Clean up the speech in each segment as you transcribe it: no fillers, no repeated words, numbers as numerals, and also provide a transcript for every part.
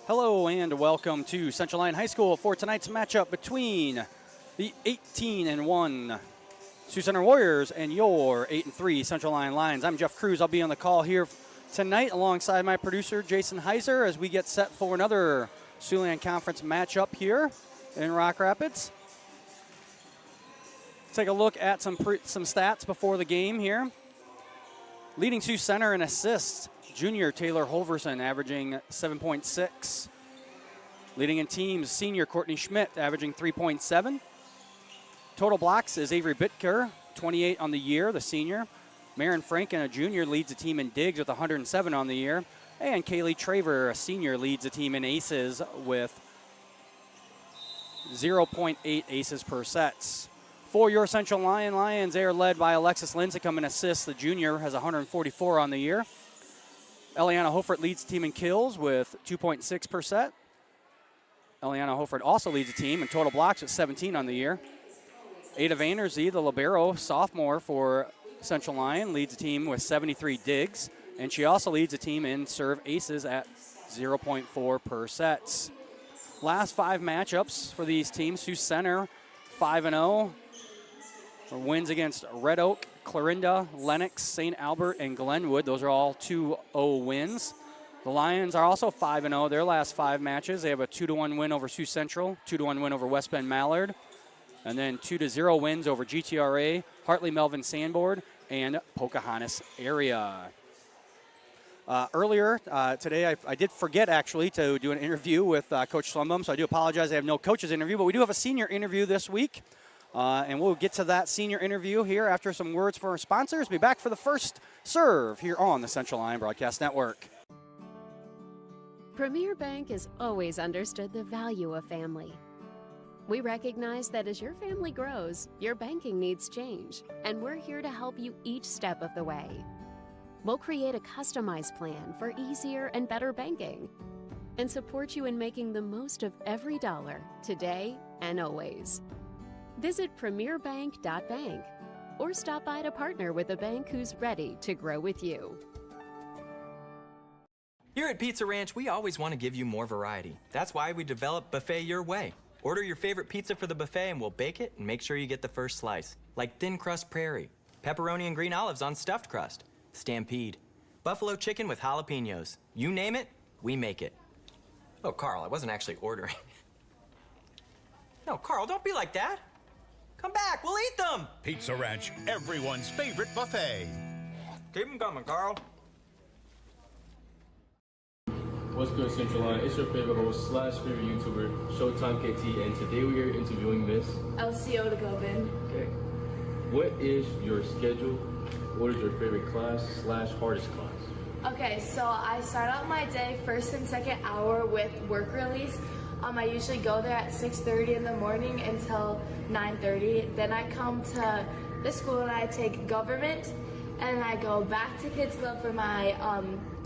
Hello and welcome to Central Lyon High School for tonight's matchup between the 18-1 Sioux Center Warriors and your 8-3 Central Lyon Lions. I'm Jeff Cruz. I'll be on the call here tonight alongside my producer Jason Heiser as we get set for another Siouxland Conference matchup here in Rock Rapids. Take a look at some stats before the game here. Leading Sioux Center in assists, junior Taylor Holverson averaging 7.6. Leading in teams, senior Courtney Schmidt averaging 3.7. Total blocks is Avery Bitker, 28 on the year, the senior. Marin Franken, a junior, leads the team in digs with 107 on the year. And Kaylee Traver, a senior, leads the team in aces with 0.8 aces per sets. For your Central Lyon Lions, they are led by Alexis Lincecum in assists. The junior has 144 on the year. Eliana Hofert leads the team in kills with 2.6 per set. Eliana Hofert also leads the team in total blocks with 17 on the year. Ada Vanderzee, the libero, sophomore for Central Lyon, leads the team with 73 digs. And she also leads the team in serve aces at 0.4 per sets. Last 5 matchups for these teams, Sioux Center 5-0. Wins against Red Oak, Clarinda, Lenox, St. Albert, and Glenwood. Those are all 2-0 wins. The Lions are also 5-0. Their last 5 matches, they have a 2-1 win over Sioux Central, 2-1 win over West Bend Mallard, and then 2-0 wins over GTRA, Hartley Melvin Sanborn, and Pocahontas area. Earlier today, I did forget actually to do an interview with Coach Slumbum, so I do apologize. I have no coaches interview, but we do have a senior interview this week. And we'll get to that senior interview here after some words from our sponsors. Be back for the first serve here on the Central Lyon Broadcast Network. Premier Bank has always understood the value of family. We recognize that as your family grows, your banking needs change, and we're here to help you each step of the way. We'll create a customized plan for easier and better banking and support you in making the most of every dollar today and always. Visit premierbank.bank or stop by to partner with a bank who's ready to grow with you. Here at Pizza Ranch, we always want to give you more variety. That's why we developed Buffet Your Way. Order your favorite pizza for the buffet and we'll bake it and make sure you get the first slice. Like thin crust prairie, pepperoni and green olives on stuffed crust, stampede, buffalo chicken with jalapenos. You name it, we make it. Oh, Carl, I wasn't actually ordering. No, Carl, don't be like that. Come back, we'll eat them! Pizza Ranch, everyone's favorite buffet. Keep them coming, Carl. What's good, Central Lyon? It's your favorite host / favorite YouTuber, Showtime KT, and today we are interviewing Miss LCO to Govin. Okay. What is your schedule? What is your favorite class / hardest class? Okay, so I start out my day first and second hour with work release. I usually go there at 6:30 in the morning until 9:30. Then I come to the school and I take government, and I go back to Kids Club for my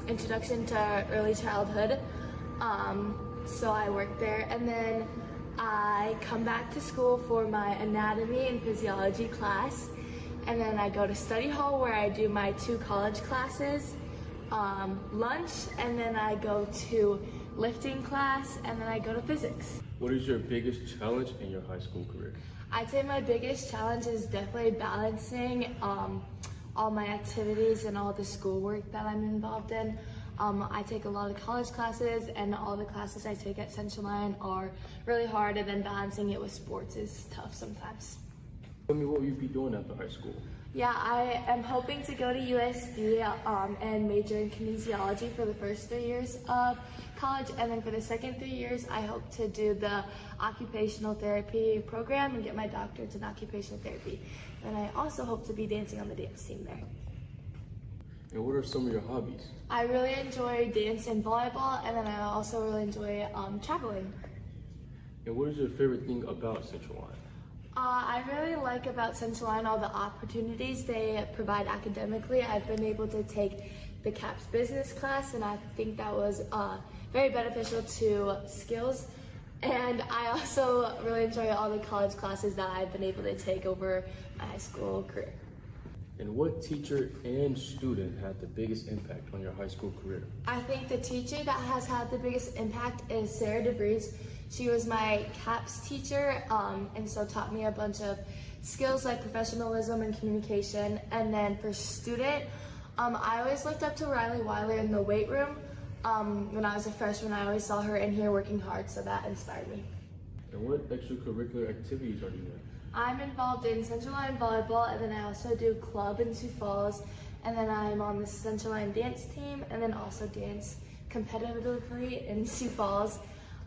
introduction to early childhood. So I work there, and then I come back to school for my anatomy and physiology class, and then I go to study hall where I do my 2 college classes, lunch, and then I go to lifting class, and then I go to physics. What is your biggest challenge in your high school career? I'd say my biggest challenge is definitely balancing all my activities and all the schoolwork that I'm involved in. I take a lot of college classes, and all the classes I take at Central Lyon are really hard, and then balancing it with sports is tough sometimes. Tell me, what will you be doing after high school? Yeah, I am hoping to go to USD and major in kinesiology for the first 3 years of college, and then for the second 3 years, I hope to do the occupational therapy program and get my doctorate in occupational therapy. And I also hope to be dancing on the dance team there. And what are some of your hobbies? I really enjoy dance and volleyball, and then I also really enjoy traveling. And what is your favorite thing about Central Lyon? I really like about Central Lyon all the opportunities they provide academically. I've been able to take the CAPS business class, and I think that was very beneficial to skills. And I also really enjoy all the college classes that I've been able to take over my high school career. And what teacher and student had the biggest impact on your high school career? I think the teacher that has had the biggest impact is Sarah DeVries. She was my CAPS teacher, and so taught me a bunch of skills like professionalism and communication. And then for student, I always looked up to Riley Weiler in the weight room. When I was a freshman, I always saw her in here working hard, so that inspired me. And what extracurricular activities are you in? I'm involved in Central Lyon Volleyball, and then I also do club in Sioux Falls, and then I'm on the Central Lyon dance team, and then also dance competitively in Sioux Falls.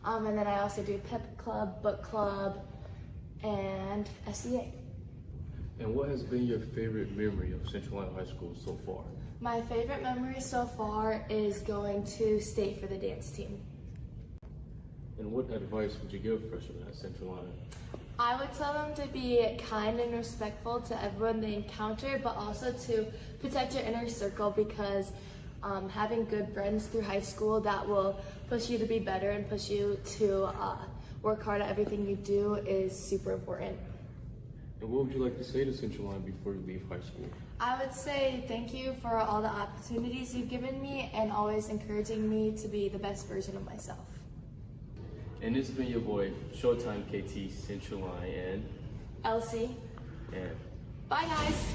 And then I also do pep club, book club, and SEA. And what has been your favorite memory of Central Lyon High School so far? My favorite memory so far is going to state for the dance team. And what advice would you give freshmen at Central Lyon? I would tell them to be kind and respectful to everyone they encounter, but also to protect your inner circle, because having good friends through high school, that will push you to be better and push you to work hard at everything you do, is super important. And what would you like to say to Central Lyon before you leave high school? I would say thank you for all the opportunities you've given me and always encouraging me to be the best version of myself. And this has been your boy, Showtime KT, Central Lyon, and Elsie. and Bye, guys.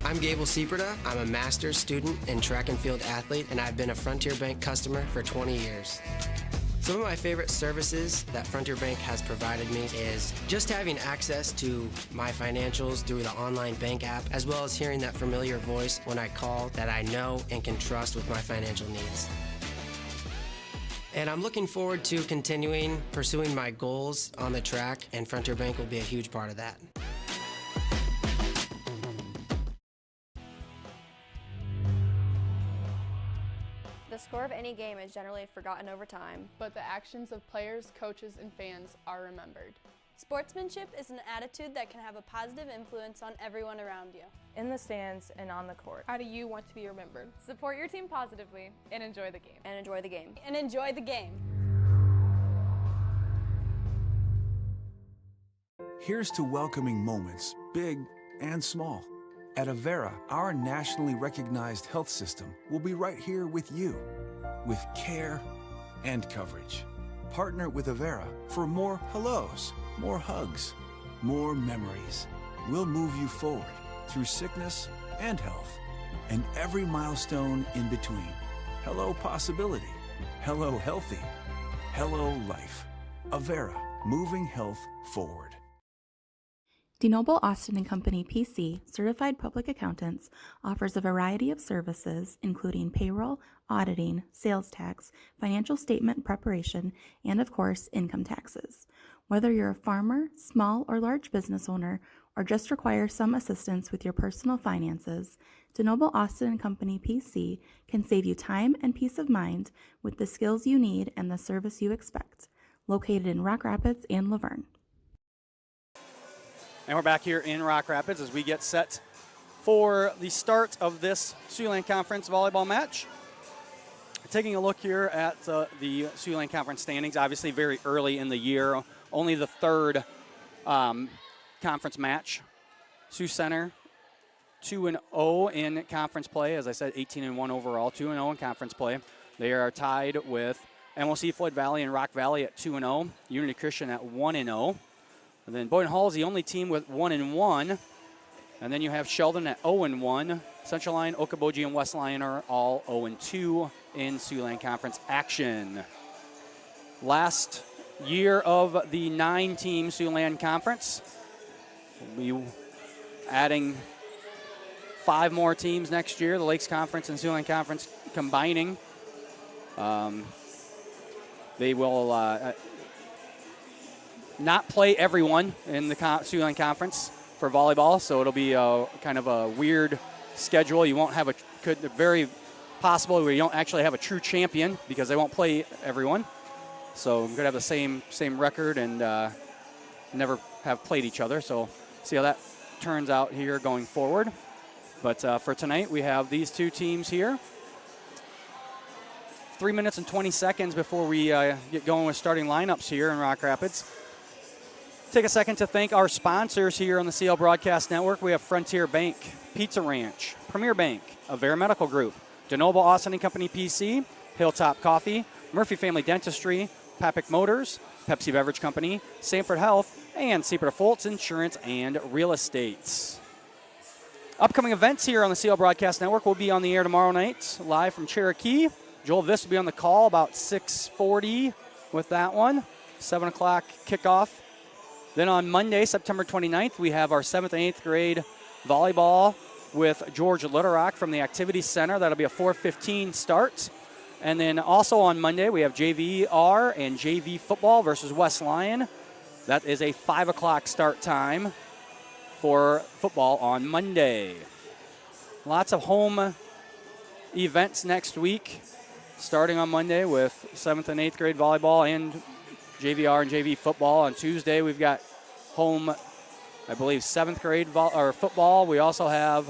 I'm Gable Sieperda. I'm a master's student and track and field athlete, and I've been a Frontier Bank customer for 20 years. Some of my favorite services that Frontier Bank has provided me is just having access to my financials through the online bank app, as well as hearing that familiar voice when I call that I know and can trust with my financial needs. And I'm looking forward to continuing pursuing my goals on the track, and Frontier Bank will be a huge part of that. The score of any game is generally forgotten over time, but the actions of players, coaches, and fans are remembered. Sportsmanship is an attitude that can have a positive influence on everyone around you. In the stands and on the court. How do you want to be remembered? Support your team positively and enjoy the game. And enjoy the game. And enjoy the game. Here's to welcoming moments, big and small. At Avera, our nationally recognized health system will be right here with you, with care and coverage. Partner with Avera for more hellos, more hugs, more memories. We'll move you forward through sickness and health, and every milestone in between. Hello possibility, hello healthy, hello life. Avera, moving health forward. DeNoble Austin & Company PC, certified public accountants, offers a variety of services including payroll, auditing, sales tax, financial statement preparation, and of course, income taxes. Whether you're a farmer, small or large business owner, or just require some assistance with your personal finances, DeNoble Austin & Company PC can save you time and peace of mind with the skills you need and the service you expect. Located in Rock Rapids and Laverne. And we're back here in Rock Rapids as we get set for the start of this Sioux Conference volleyball match. Taking a look here at the Sioux Conference standings, obviously very early in the year, only the third conference match. Sioux Center 2-0 in conference play. As I said, 18-1 overall, 2-0 in conference play. They are tied with MLC Floyd Valley and Rock Valley at 2-0, Unity Christian at 1-0. And then Boynton Hall is the only team with 1-1. And then you have Sheldon at 0-1. Central Lyon, Okoboji, and West Lyon are all 0-2 in Sioux Conference action. Last year of the 9-team Sioux Conference. We'll be adding 5 more teams next year, the Lakes Conference and Sioux Conference combining. They will not play everyone in the Sioux Conference for volleyball, so it'll be kind of a weird schedule. You won't have very possible where you don't actually have a true champion because they won't play everyone. So we're going to have the same record and never have played each other. So see how that turns out here going forward. But for tonight, we have these two teams here. 3 minutes and 20 seconds before we get going with starting lineups here in Rock Rapids. Take a second to thank our sponsors here on the CL Broadcast Network. We have Frontier Bank, Pizza Ranch, Premier Bank, Avera Medical Group, DeNoble Austin and Company PC, Hilltop Coffee, Murphy Family Dentistry, Papic Motors, Pepsi Beverage Company, Sanford Health, and Seaport Fultz Insurance and Real Estates. Upcoming events here on the CL Broadcast Network will be on the air tomorrow night, live from Cherokee. Joel Viss will be on the call about 6:40 with that one, 7 o'clock kickoff. Then on Monday, September 29th, we have our 7th and 8th grade volleyball with George Litterock from the Activity Center. That'll be a 4:15 start. And then also on Monday, we have JVR and JV football versus West Lyon. That is a 5 o'clock start time for football on Monday. Lots of home events next week, starting on Monday with 7th and 8th grade volleyball and JVR and JV football. On Tuesday, we've got home, I believe, 7th grade football. We also have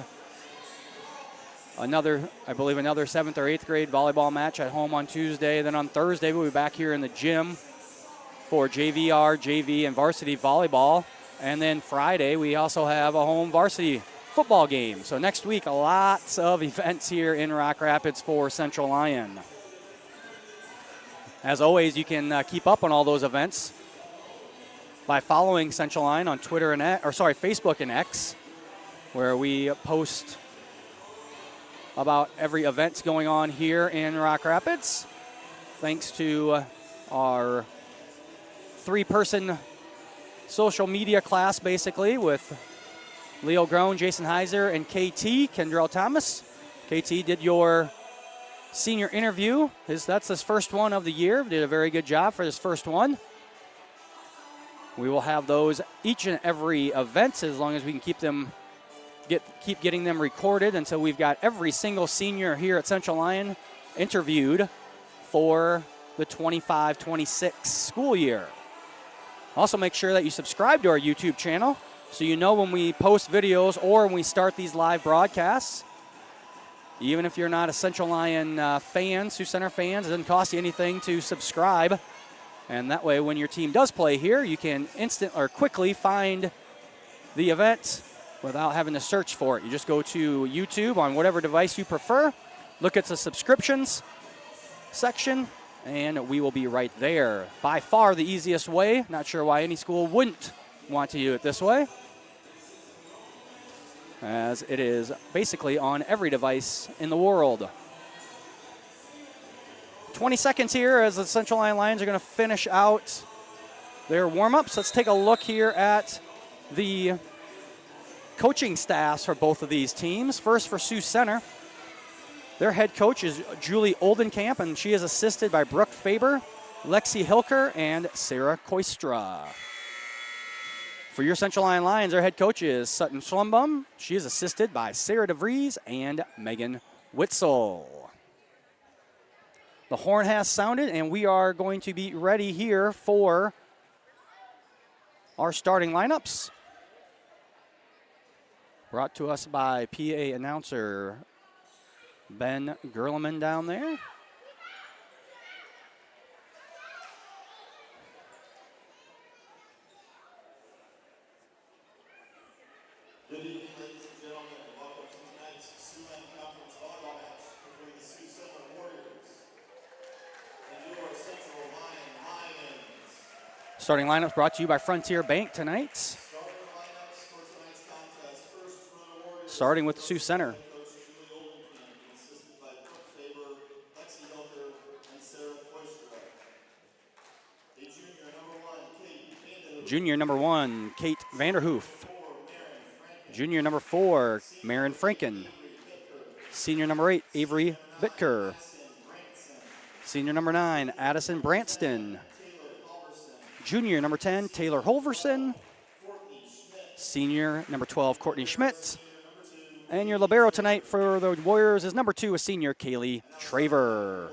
another 7th or 8th grade volleyball match at home on Tuesday. Then on Thursday, we'll be back here in the gym for JVR, JV, and varsity volleyball. And then Friday, we also have a home varsity football game. So next week, lots of events here in Rock Rapids for Central Lyon. As always, you can keep up on all those events by following Central Lyon on Twitter and Facebook and X, where we post about every event going on here in Rock Rapids. Thanks to our 3-person social media class, basically, with Leo Groen, Jason Heiser, and KT, Kendrell Thomas. KT did your senior interview. That's his first one of the year. Did a very good job for this first one. We will have those each and every event as long as we can keep getting them recorded until we've got every single senior here at Central Lyon interviewed for the 25-26 school year. Also, make sure that you subscribe to our YouTube channel so you know when we post videos or when we start these live broadcasts. Even if you're not a Central Lyon fan, Sioux Center fans, it doesn't cost you anything to subscribe. And that way, when your team does play here, you can quickly find the event without having to search for it. You just go to YouTube on whatever device you prefer, look at the subscriptions section, and we will be right there. By far the easiest way. Not sure why any school wouldn't want to do it this way, as it is basically on every device in the world. 20 seconds here as the Central Lyon Lions are going to finish out their warm-ups. Let's take a look here at the coaching staffs for both of these teams. First for Sioux Center, their head coach is Julie Oldenkamp, and she is assisted by Brooke Faber, Lexi Hilker, and Sarah Koistra. For your Central Lyon Lions, their head coach is Sutton Schlumbum. She is assisted by Sarah DeVries and Megan Witzel. The horn has sounded, and we are going to be ready here for our starting lineups. Brought to us by PA announcer Ben Gerleman down there. Good evening, ladies and gentlemen, and welcome to tonight's Sioux Conference volleyball match between the Sioux Center Warriors and your Central Lyon Lions. Starting lineups brought to you by Frontier Bank tonight. Starting lineups for tonight's contest. First for the Warriors. Starting with Sioux Center. Coach Julie Oldenkamp, assisted by Brooke Faber, Lexi Hilker, and Sarah Koistra. A junior number one, Kate Vanderhoof. Junior number 4, Marin Franken. Senior number 8, Avery Bitker. Senior number 9, Addison Branston. Junior number 10, Taylor Holverson. Senior number 12, Courtney Schmidt. And your libero tonight for the Warriors is number 2, a senior, Kaylee Traver.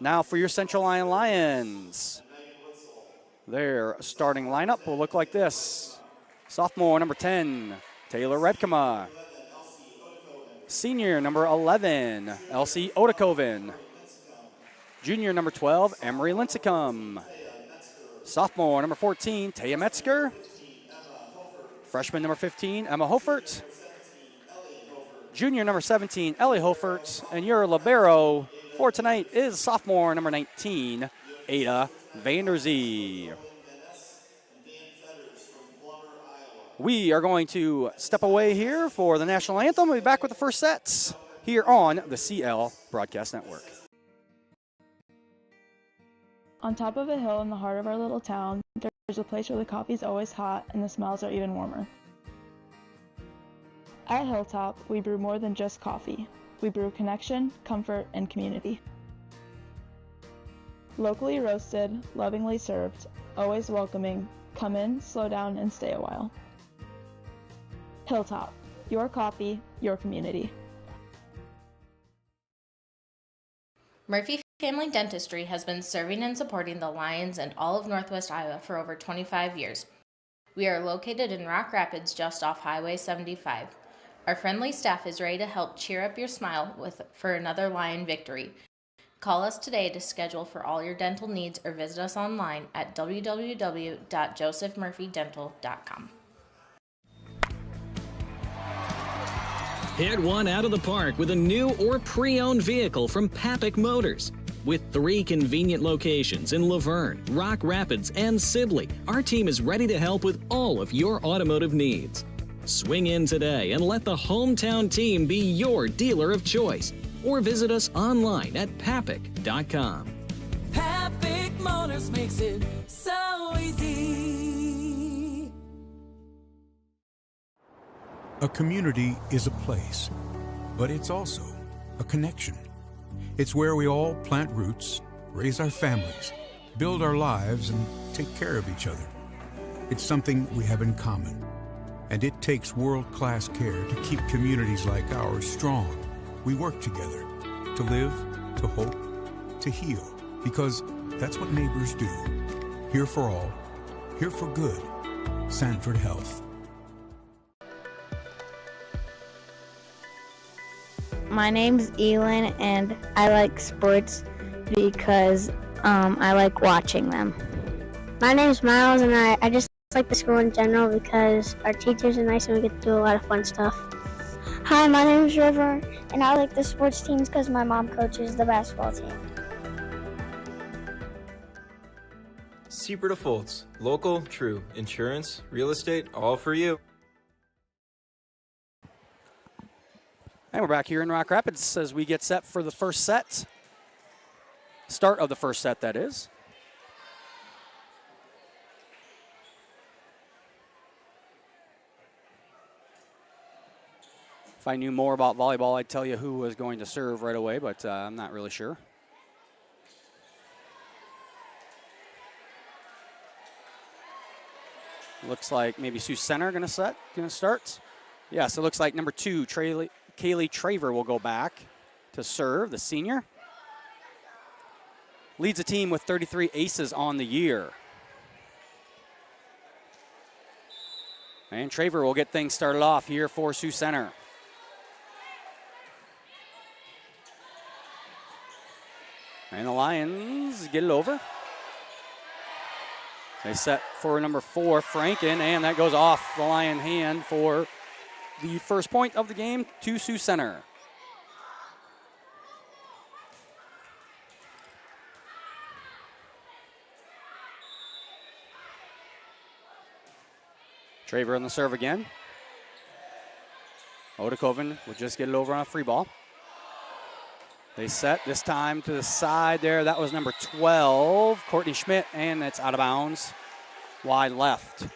Now for your Central Lyon Lions. Their starting lineup will look like this. Sophomore number 10, Taylor Redkema. Senior number 11, Elsie Odakoven. Junior number 12, Emery Lincecum. Sophomore, number 14, Taya Metzger. Freshman, number 15, Emma Hofert. Junior, number 17, Ellie Hofert. And your libero for tonight is sophomore, number 19, Ada Vanderzee. We are going to step away here for the national anthem. We'll be back with the first sets here on the CL Broadcast Network. On top of a hill in the heart of our little town, there's a place where the coffee's always hot and the smells are even warmer. At Hilltop, we brew more than just coffee. We brew connection, comfort, and community. Locally roasted, lovingly served, always welcoming. Come in, slow down, and stay a while. Hilltop, your coffee, your community. Murphy Family Dentistry has been serving and supporting the Lions and all of Northwest Iowa for over 25 years. We are located in Rock Rapids just off Highway 75. Our friendly staff is ready to help cheer up your smile for another Lion victory. Call us today to schedule for all your dental needs or visit us online at www.josephmurphydental.com. Hit one out of the park with a new or pre-owned vehicle from Papik Motors. With 3 convenient locations in Laverne, Rock Rapids, and Sibley, our team is ready to help with all of your automotive needs. Swing in today and let the hometown team be your dealer of choice. Or visit us online at papik.com. Papik Motors makes it so easy. A community is a place, but it's also a connection. It's where we all plant roots, raise our families, build our lives, and take care of each other. It's something we have in common, and it takes world-class care to keep communities like ours strong. We work together to live, to hope, to heal, because that's what neighbors do. Here for all, here for good. Sanford Health. My name's Elin, and I like sports because I like watching them. My name's Miles, and I just like the school in general because our teachers are nice and we get to do a lot of fun stuff. Hi, my name is River, and I like the sports teams because my mom coaches the basketball team. Siebert Foltz, local, true, insurance, real estate, all for you. And we're back here in Rock Rapids as we get set for the first set. Start of the first set, that is. If I knew more about volleyball, I'd tell you who was going to serve right away, but I'm not really sure. Looks like maybe Sioux Center going to start. Yes, it looks like number 2, Kaylee Traver will go back to serve, the senior. Leads a team with 33 aces on the year. And Traver will get things started off here for Sioux Center. And the Lions get it over. They set for number 4, Franken, and that goes off the Lion hand for the first point of the game to Sioux Center. Traver on the serve again. Odekoven will just get it over on a free ball. They set this time to the side there. That was number 12, Courtney Schmidt, and it's out of bounds, wide left.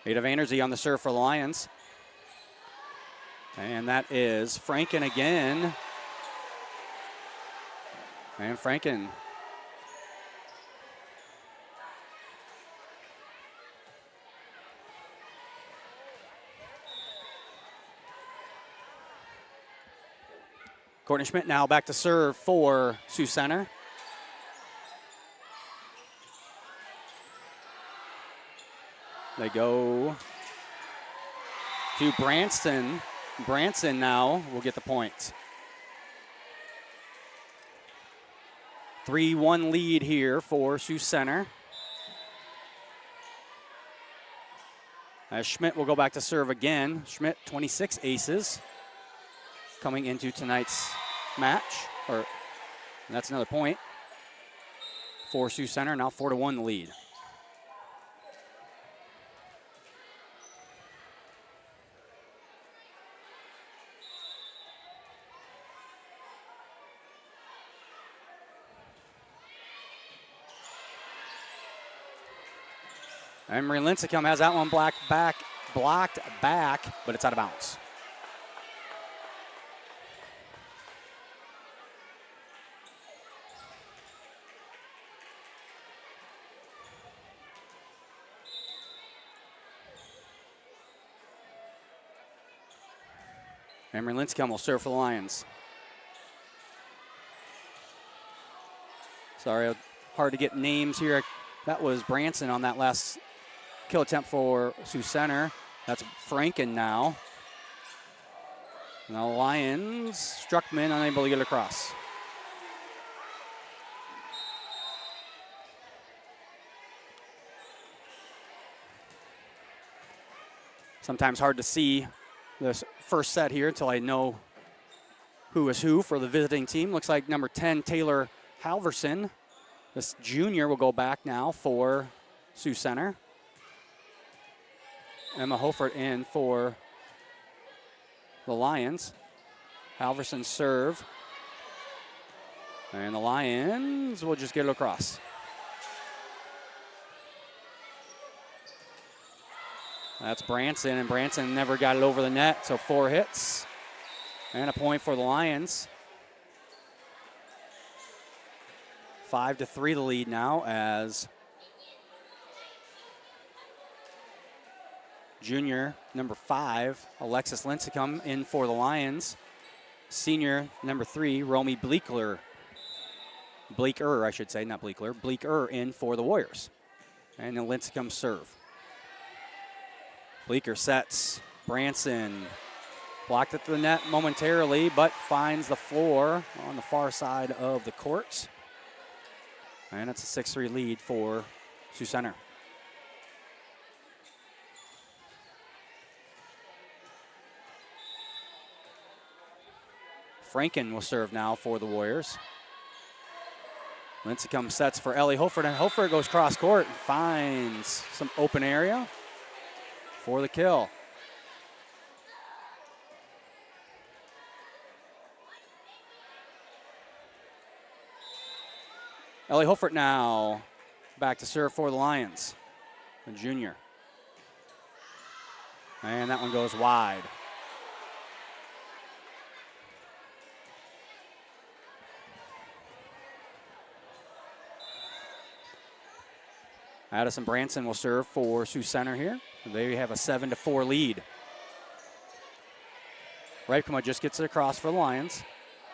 Ada Vanderzee on the serve for the Lions. And that is Franken again. And Franken. Courtney Schmidt now back to serve for Sioux Center. They go to Branson. Branson now will get the point. 3-1 lead here for Sioux Center. As Schmidt will go back to serve again. Schmidt, 26 aces coming into tonight's match. And that's another point for Sioux Center. Now 4-1 the lead. Emery Lincecum has that one blocked back, but it's out of bounds. Emery Lincecum will serve for the Lions. Sorry, hard to get names here. That was Branson on that last kill attempt for Sioux Center. That's Franken now. Now Lions, Struckman unable to get it across. Sometimes hard to see this first set here until I know who is who for the visiting team. Looks like number 10, Taylor Halverson. This junior will go back now for Sioux Center. Emma Hofert in for the Lions. Halverson serve. And the Lions will just get it across. That's Branson, and Branson never got it over the net, so 4 hits. And a point for the Lions. 5-3 the lead now as junior number 5, Alexis Lincecum in for the Lions. Senior number 3, Romy Bleeker, I should say, not Bleekler. Bleeker in for the Warriors. And the Lincecum serve. Bleeker sets. Branson blocked at the net momentarily, but finds the floor on the far side of the court. And it's a 6-3 lead for Sioux Center. Franken will serve now for the Warriors. Lincecum sets for Ellie Hofert, and Hofert goes cross court and finds some open area for the kill. Ellie Hofert now back to serve for the Lions, the junior. And that one goes wide. Addison Branson will serve for Sioux Center here. They have a 7-4 lead. Reipkema just gets it across for the Lions.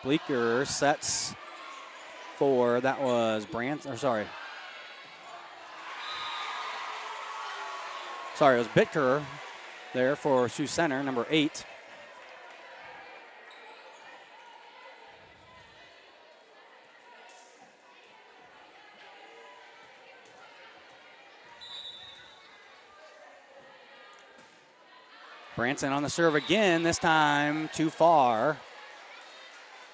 Bleeker sets for, that was Branson, or sorry. Sorry, it was Bitker there for Sioux Center, number 8. Branson on the serve again, this time too far.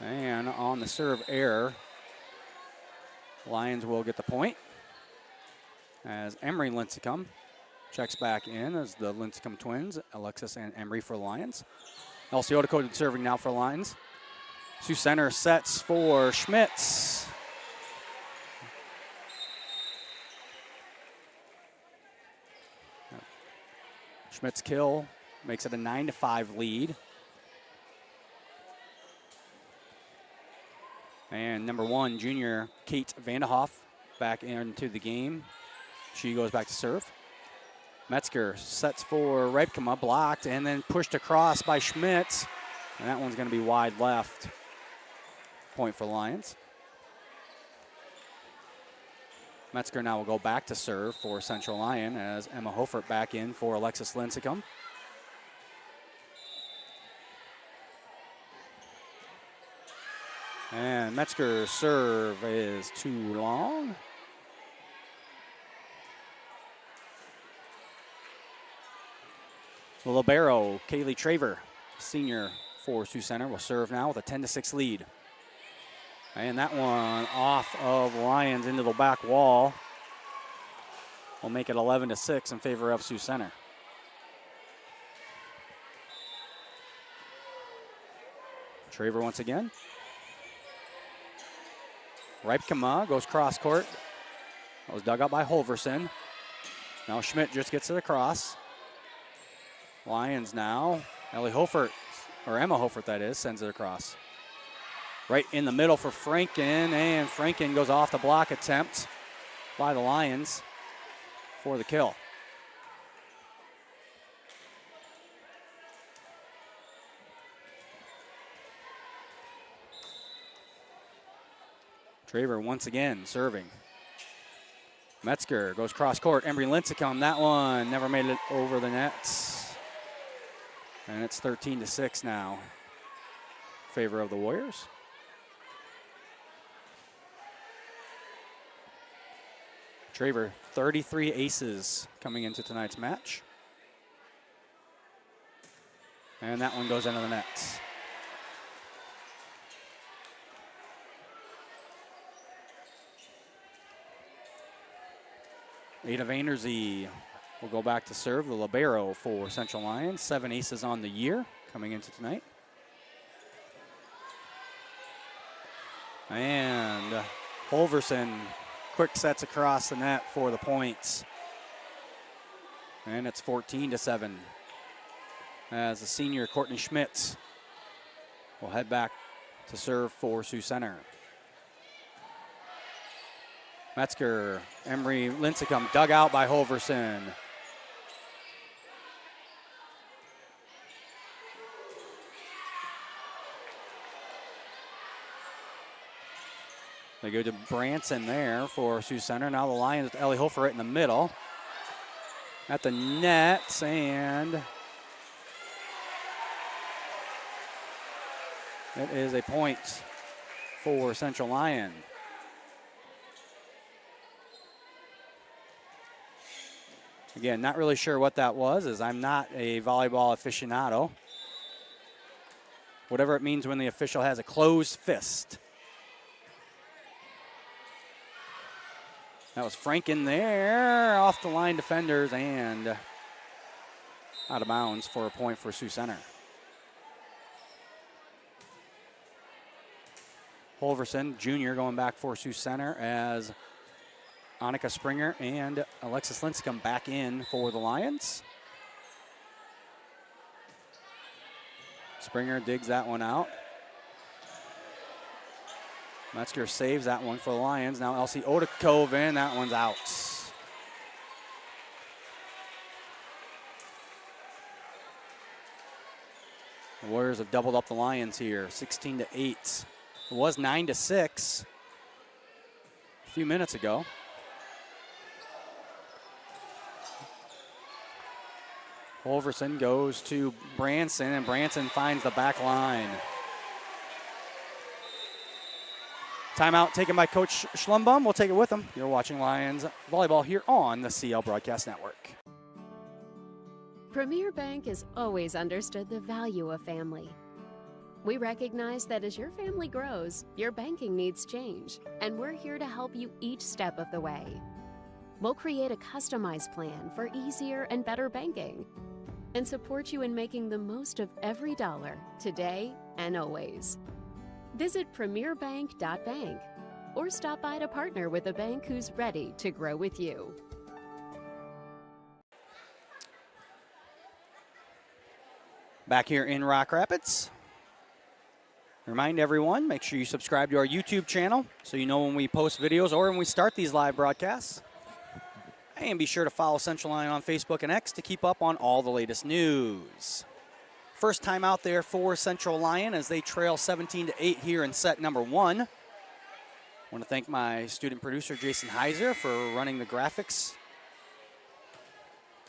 And on the serve error, Lions will get the point. As Emery Lincecum checks back in as the Lincecum twins, Alexis and Emery for Lions. Elsie Odecote serving now for Lions. Sioux Center sets for Schmitz. Schmitz kill makes it a 9-5 lead. And number 1, junior Kate Vandehoff back into the game. She goes back to serve. Metzger sets for Reipkema, blocked, and then pushed across by Schmitz. And that one's going to be wide left. Point for Lions. Metzger now will go back to serve for Central Lyon as Emma Hofert back in for Alexis Lincecum. And Metzger's serve is too long. The libero, Kaylee Traver, senior for Sioux Center, will serve now with a 10-6 lead. And that one off of Lions into the back wall will make it 11-6 in favor of Sioux Center. Traver once again. Ripkema goes cross court. That was dug up by Holverson. Now Schmidt just gets to the cross. Lions now. Ellie Hofert, or Emma Hofert that is, sends it across. Right in the middle for Franken, and Franken goes off the block attempt by the Lions for the kill. Traver once again serving. Metzger goes cross court. Embry Lincecum, that one never made it over the net. And it's 13-6 now in favor of the Warriors. Traver, 33 aces coming into tonight's match. And that one goes into the net. Ada Vanderzee will go back to serve, the libero for Central Lions. 7 aces on the year coming into tonight. And Holverson quick sets across the net for the points. And it's 14-7 as the senior Courtney Schmidt will head back to serve for Sioux Center. Metzger, Embry Lincecum dug out by Holverson. They go to Branson there for Sioux Center. Now the Lions with Ellie Hofer right in the middle. At the net, and it is a point for Central Lyon. Again, not really sure what that was, as I'm not a volleyball aficionado. Whatever it means when the official has a closed fist. That was Franken there, off the line defenders, and out of bounds for a point for Sioux Center. Holverson Jr. going back for Sioux Center as Annika Springer and Alexis Lincecum back in for the Lions. Springer digs that one out. Metzger saves that one for the Lions. Now Elsie Odekoven, that one's out. The Warriors have doubled up the Lions here, 16-8. It was 9-6 a few minutes ago. Holverson goes to Branson, and Branson finds the back line. Timeout taken by Coach Schlumbum. We'll take it with him. You're watching Lions Volleyball here on the CL Broadcast Network. Premier Bank has always understood the value of family. We recognize that as your family grows, your banking needs change, and we're here to help you each step of the way. We'll create a customized plan for easier and better banking and support you in making the most of every dollar today and always. Visit premierbank.bank or stop by to partner with a bank who's ready to grow with you. Back here in Rock Rapids. Remind everyone, make sure you subscribe to our YouTube channel so you know when we post videos or when we start these live broadcasts. And be sure to follow Central Lyon on Facebook and X to keep up on all the latest news. First time out there for Central Lyon as they trail 17-8 here in set number 1. want to thank my student producer, Jason Heiser, for running the graphics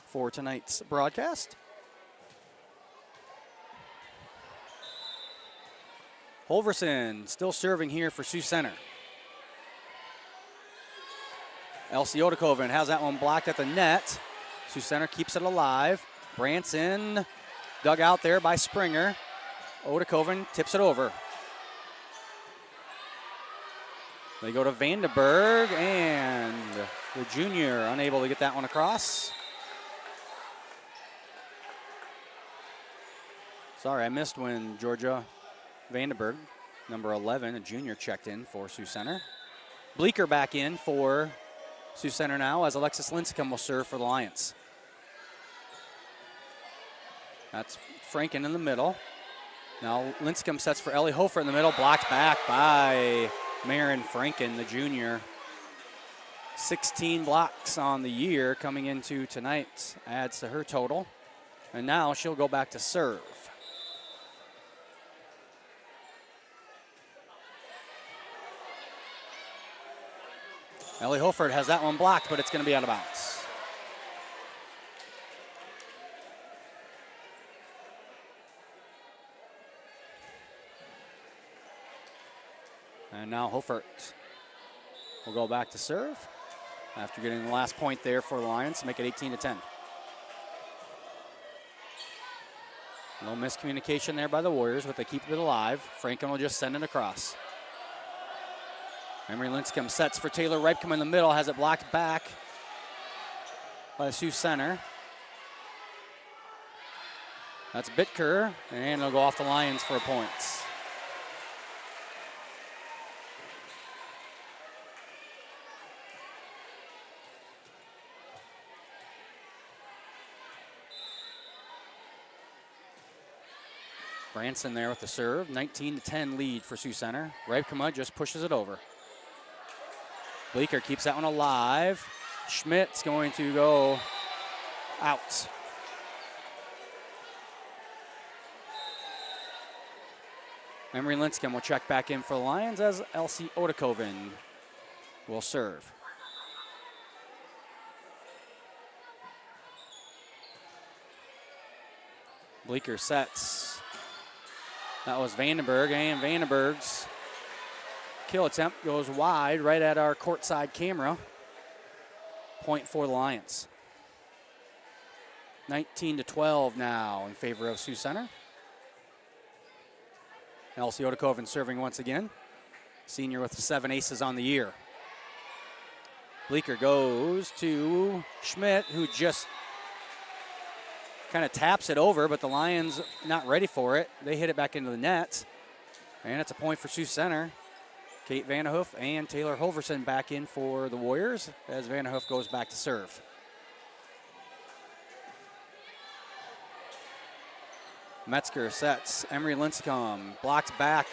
for tonight's broadcast. Holverson still serving here for Sioux Center. Elsie Odekoven has that one blocked at the net. Sioux Center keeps it alive. Branson dug out there by Springer. Odekoven tips it over. They go to Vandenberg, and the junior unable to get that one across. Sorry, I missed when Georgia Vandenberg, number 11, a junior, checked in for Sioux Center. Bleeker back in for Sioux Center now as Alexis Lincecum will serve for the Lions. That's Franken in the middle. Now Lincecum sets for Ellie Hofer in the middle, blocked back by Marin Franken, the junior. 16 blocks on the year coming into tonight, adds to her total. And now she'll go back to serve. Ellie Hofert has that one blocked, but it's going to be out of bounds. And now Hofert will go back to serve after getting the last point there for the Lions to make it 18-10. No miscommunication there by the Warriors, but they keep it alive. Franken will just send it across. Emery Lincecum sets for Taylor Ripecum in the middle, has it blocked back by the Sioux Center. That's Bitker, and it'll go off the Lions for a point. Branson there with the serve, 19-10 lead for Sioux Center. Ripecum just pushes it over. Bleeker keeps that one alive. Schmidt's going to go out. Emery Lincecum will check back in for the Lions as Elsie Odekoven will serve. Bleeker sets. That was Vandenberg, and Vandenberg's kill attempt goes wide right at our courtside camera. Point for the Lions. 19-12 now in favor of Sioux Center. Elsie Odekoven serving once again. Senior with 7 aces on the year. Bleeker goes to Schmidt, who just kind of taps it over, but the Lions not ready for it. They hit it back into the net. And it's a point for Sioux Center. Kate Vanderhoof and Taylor Holverson back in for the Warriors as Vanderhoof goes back to serve. Metzger sets. Emery Lincecum blocked back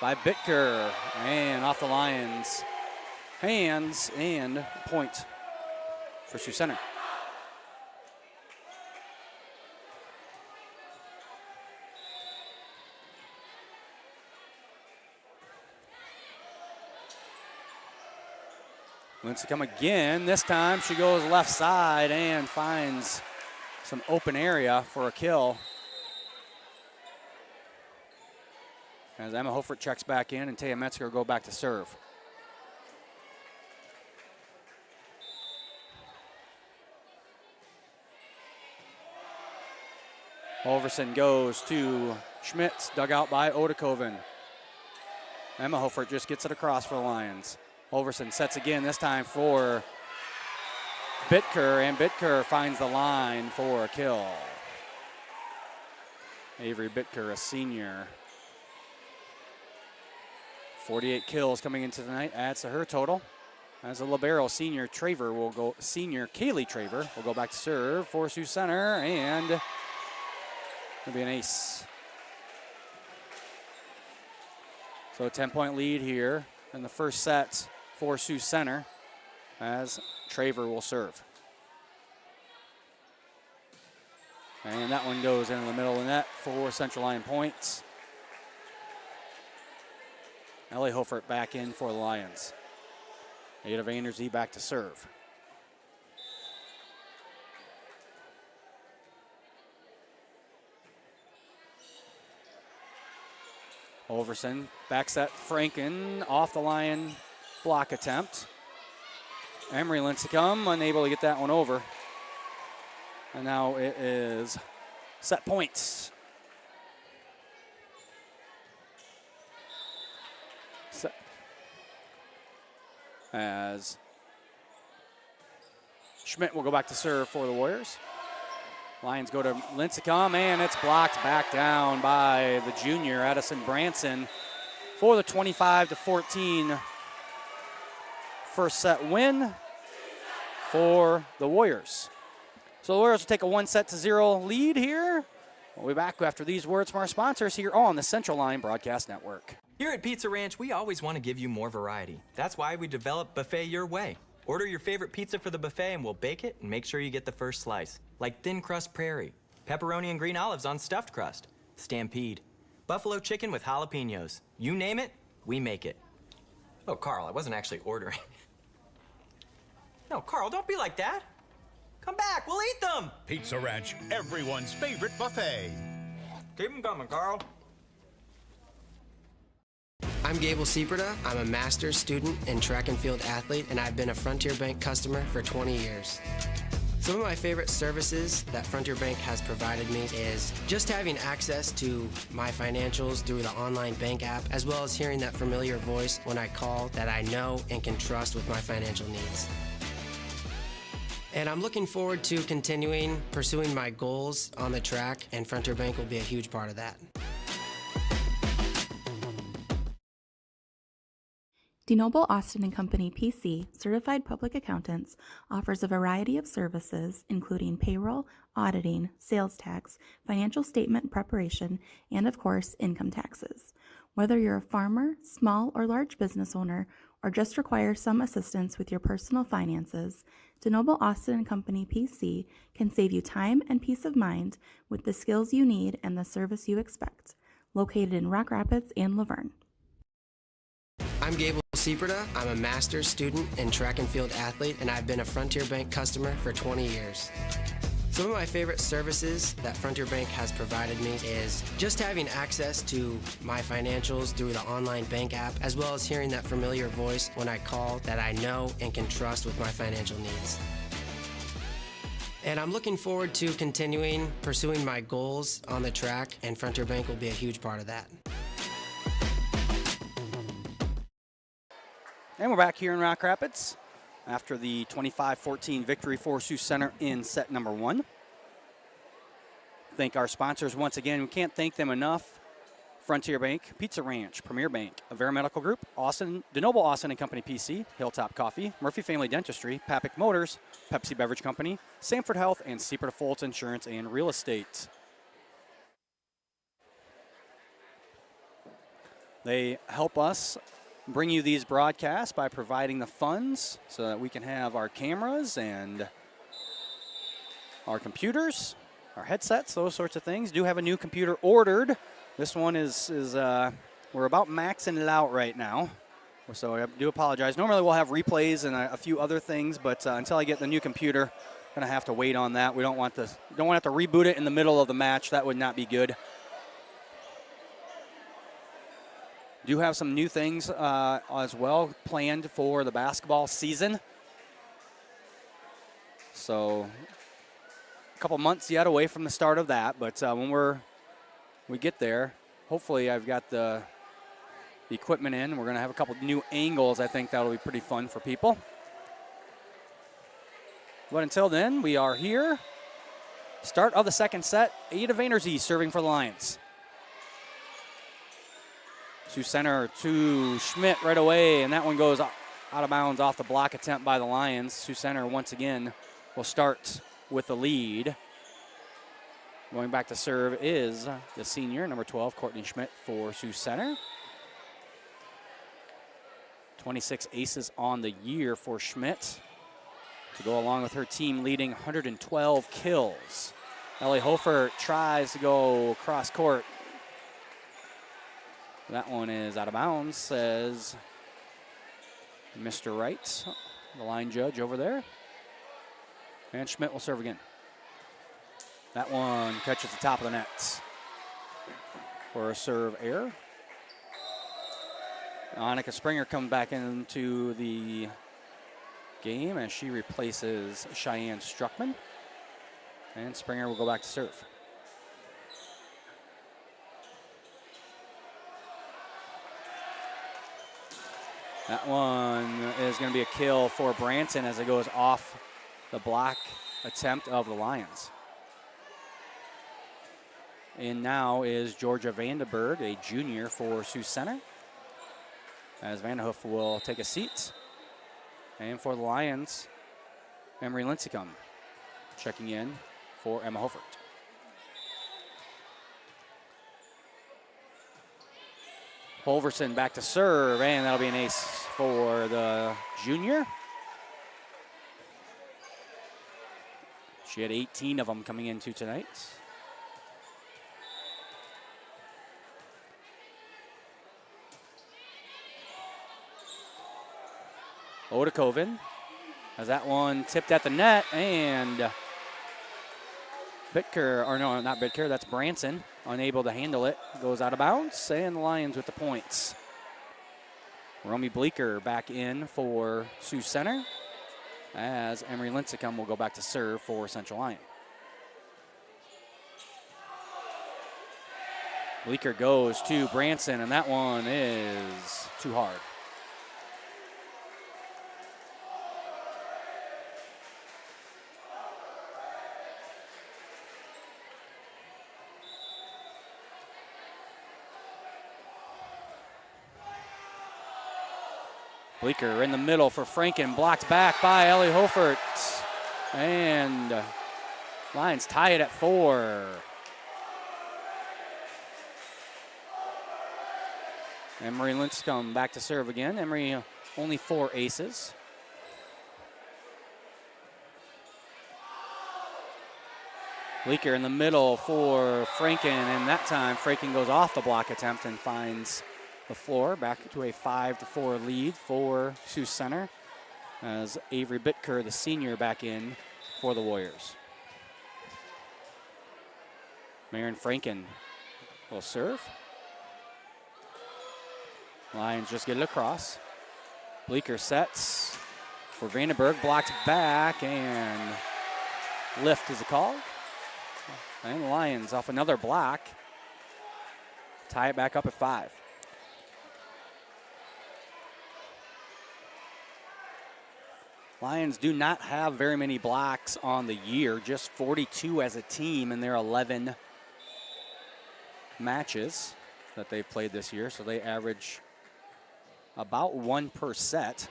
by Bitker and off the Lions' hands, and point for Sioux Center. Lincecum again. This time she goes left side and finds some open area for a kill. As Emma Hofert checks back in and Taya Metzger go back to serve. Holverson goes to Schmitz, dug out by Odekoven. Emma Hofert just gets it across for the Lions. Holverson sets again, this time for Bitker, and Bitker finds the line for a kill. Avery Bitker, a senior. 48 kills coming into tonight, adds to her total. As a libero, senior Kaylee Traver will go back to serve for Sioux Center, and it'll be an ace. So a 10-point lead here in the first set for Sioux Center as Traver will serve. And that one goes into the middle of the net for Central Lyon points. Ellie Hofert back in for the Lions. Ada Vanderzee back to serve. Overson back set Franken off the line block attempt. Emery Lincecum unable to get that one over. And now it is set points. Set. As Schmidt will go back to serve for the Warriors. Lions go to Lincecum, and it's blocked back down by the junior, Addison Branson, for the 25-14 first set win for the Warriors. So the Warriors will take a 1-0 lead here. We'll be back after these words from our sponsors here on the Central Line Broadcast Network. Here at Pizza Ranch, we always want to give you more variety. That's why we developed Buffet Your Way. Order your favorite pizza for the buffet and we'll bake it and make sure you get the first slice. Like thin crust prairie, pepperoni and green olives on stuffed crust, stampede, buffalo chicken with jalapenos. You name it, we make it. Oh, Carl, I wasn't actually ordering. No, Carl, don't be like that. Come back, we'll eat them. Pizza Ranch, everyone's favorite buffet. Keep them coming, Carl. I'm Gable Sieperda. I'm a master's student and track and field athlete, and I've been a Frontier Bank customer for 20 years. Some of my favorite services that Frontier Bank has provided me is just having access to my financials through the online bank app, as well as hearing that familiar voice when I call that I know and can trust with my financial needs. And I'm looking forward to continuing pursuing my goals on the track, and Frontier Bank will be a huge part of that. DeNoble Austin & Company PC, certified public accountants, offers a variety of services including payroll, auditing, sales tax, financial statement preparation, and of course, income taxes. Whether you're a farmer, small or large business owner, or just require some assistance with your personal finances, DeNoble Austin & Company PC can save you time and peace of mind with the skills you need and the service you expect. Located in Rock Rapids and Laverne. I'm Gable Sieperda. I'm a master's student and track and field athlete, and I've been a Frontier Bank customer for 20 years. Some of my favorite services that Frontier Bank has provided me is just having access to my financials through the online bank app, as well as hearing that familiar voice when I call that I know and can trust with my financial needs. And I'm looking forward to continuing pursuing my goals on the track, and Frontier Bank will be a huge part of that. And we're back here in Rock Rapids after the 25-14 victory for Sioux Center in set number 1. Thank our sponsors once again. We can't thank them enough. Frontier Bank, Pizza Ranch, Premier Bank, Avera Medical Group, DeNoble Austin & Company PC, Hilltop Coffee, Murphy Family Dentistry, Papick Motors, Pepsi Beverage Company, Sanford Health, and Sieperda Foltz Insurance and Real Estate. They help us bring you these broadcasts by providing the funds so that we can have our cameras and our computers, our headsets, those sorts of things. Do have a new computer ordered. This one is we're about maxing it out right now, so I do apologize. Normally we'll have replays and a few other things, but until I get the new computer, I'm gonna have to wait on that. We don't want to have to reboot it in the middle of the match. That would not be good. Do have some new things as well planned for the basketball season. So a couple months yet away from the start of that, but when we get there, hopefully I've got the equipment in. We're going to have a couple new angles. I think that'll be pretty fun for people. But until then, we are here. Start of the second set. Ada Vanderzee serving for the Lions. Sioux Center to Schmidt right away, and that one goes out of bounds off the block attempt by the Lions. Sioux Center once again will start with the lead. Going back to serve is the senior, number 12, Courtney Schmidt for Sioux Center. 26 aces on the year for Schmidt to go along with her team leading 112 kills. Ellie Hofer tries to go cross court. That one is out of bounds, says Mr. Wright, the line judge over there. And Schmidt will serve again. That one catches the top of the net for a serve error. Annika Springer comes back into the game as she replaces Cheyenne Struckman. And Springer will go back to serve. That one is going to be a kill for Branson as it goes off the block attempt of the Lions. And now is Georgia Vandenberg, a junior for Sioux Center, as Vanderhoof will take a seat. And for the Lions, Emery Lincecum checking in for Emma Hofert. Holverson back to serve, and that'll be an ace for the junior. She had 18 of them coming into tonight. Odakoven has that one tipped at the net, and Bitker, or no, not Bitker, that's Branson, unable to handle it, goes out of bounds, and the Lions with the points. Romy Bleeker back in for Sioux Center, as Emery Lincecum will go back to serve for Central Lyon. Bleeker goes to Branson, and that one is too hard. Bleeker in the middle for Franken, blocked back by Ellie Hofert. And Lions tie it at 4. Emery Lincecum back to serve again. Emery only 4 aces. Bleeker in the middle for Franken, and that time Franken goes off the block attempt and finds the floor, back to a 5-4 lead for Sioux Center as Avery Bitker, the senior, back in for the Warriors. Marin Franken will serve. Lions just get it across. Bleeker sets for Vandenberg, blocked back, and lift is a call. And the Lions off another block tie it back up at 5. Lions do not have very many blocks on the year, just 42 as a team in their 11 matches that they've played this year. So they average about 1 per set.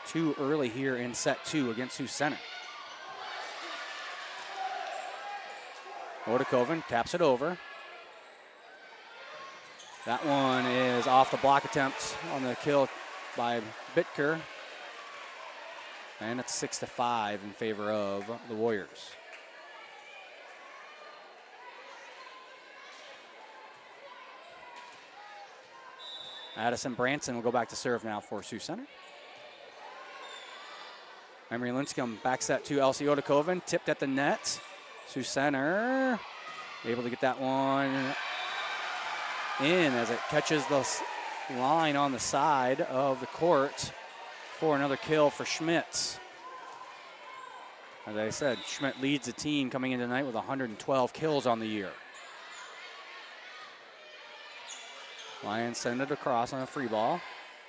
2 early here in set 2 against Sioux Center. Odakoven taps it over. That one is off the block attempt on the kill by Bitker. And it's 6-5 in favor of the Warriors. Addison Branson will go back to serve now for Sioux Center. Emery Lincecum back set to Elsie Odakoven, tipped at the net. Sioux Center able to get that one in as it catches the line on the side of the court for another kill for Schmidt. As I said, Schmidt leads the team coming in tonight with 112 kills on the year. Lions send it across on a free ball.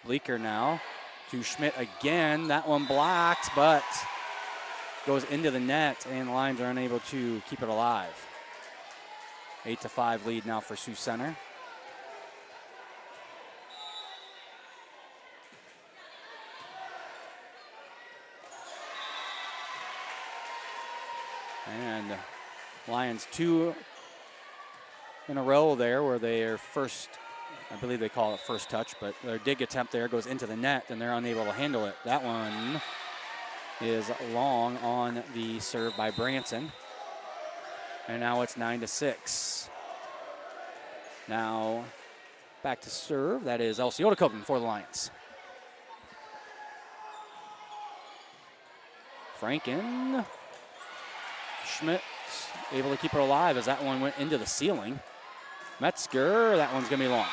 Bleeker now to Schmidt again. That one blocked, but goes into the net, and the Lions are unable to keep it alive. 8-5 lead now for Sioux Center. And Lions 2 in a row there where they are first, I believe they call it first touch, but their dig attempt there goes into the net and they're unable to handle it. That one is long on the serve by Branson. And now it's 9-6. Now back to serve. That is Elsie Odakoven for the Lions. Franken. Schmidt able to keep her alive as that one went into the ceiling. Metzger, that one's going to be long.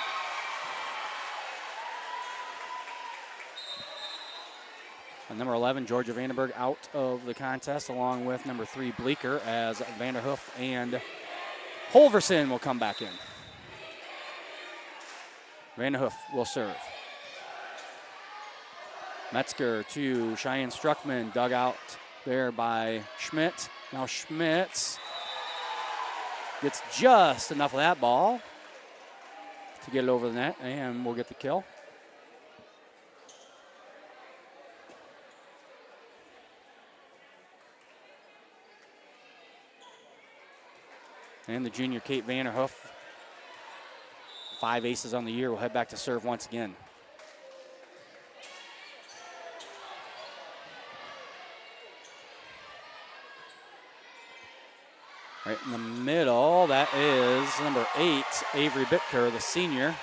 And number 11, Georgia Vandenberg, out of the contest, along with number 3, Bleeker, as Vanderhoof and Holverson will come back in. Vanderhoof will serve. Metzger to Cheyenne Struckman, dug out there by Schmidt. Now Schmidt gets just enough of that ball to get it over the net, and we'll get the kill. And the junior Kate Vanderhoof, 5 aces on the year, will head back to serve once again. Right in the middle, that is number 8, Avery Bitker, the senior.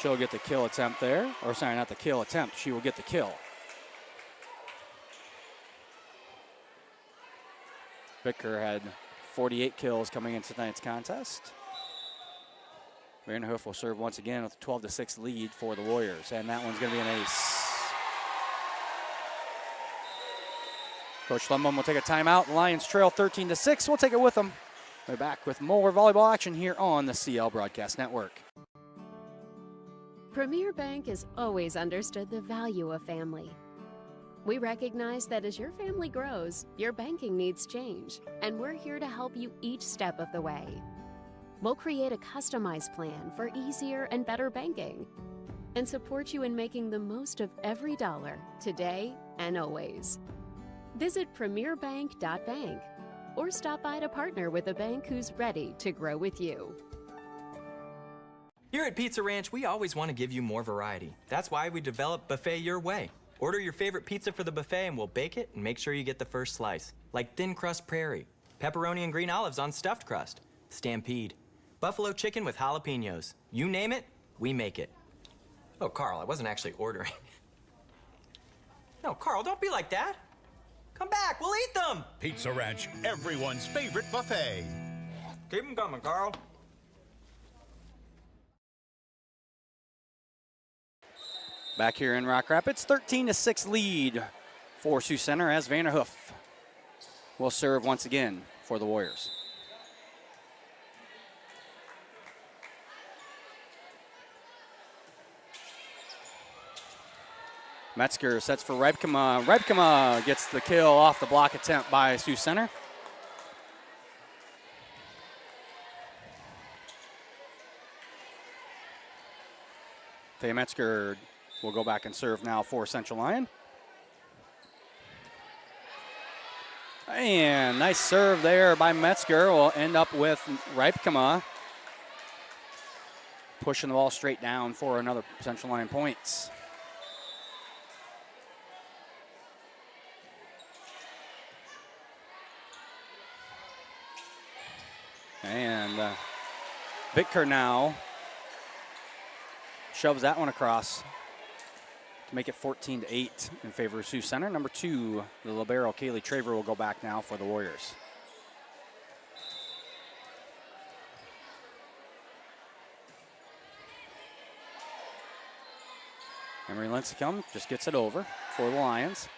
She'll get the kill attempt there. Or sorry, not the kill attempt. She will get the kill. Bitker had 48 kills coming into tonight's contest. Vanderhoof will serve once again with a 12-6 lead for the Warriors, and that one's going to be an ace. Coach Lundblom will take a timeout. The Lions trail 13-6. We'll take it with them. We're back with more volleyball action here on the CL Broadcast Network. Premier Bank has always understood the value of family. We recognize that as your family grows, your banking needs change, and we're here to help you each step of the way. We'll create a customized plan for easier and better banking and support you in making the most of every dollar today and always. Visit premierbank.bank or stop by to partner with a bank who's ready to grow with you. Here at Pizza Ranch, we always want to give you more variety. That's why we developed Buffet Your Way. Order your favorite pizza for the buffet and we'll bake it and make sure you get the first slice. Like thin crust prairie, pepperoni and green olives on stuffed crust, stampede, buffalo chicken with jalapenos. You name it, we make it. Oh, Carl, I wasn't actually ordering. No, Carl, don't be like that. Come back, we'll eat them. Pizza Ranch, everyone's favorite buffet. Keep them coming, Carl. Back here in Rock Rapids, 13-6 lead for Sioux Center as Vanderhoof will serve once again for the Warriors. Metzger sets for Rebkema. Rebkema gets the kill off the block attempt by Sioux Center. Thea Metzger will go back and serve now for Central Lyon. And nice serve there by Metzger. Will end up with Rebkema pushing the ball straight down for another Central Lyon points. And Bitker now shoves that one across to make it 14-8 in favor of Sioux Center. Number 2, the libero, Kaylee Traver, will go back now for the Warriors. Emery Lincecum just gets it over for the Lions.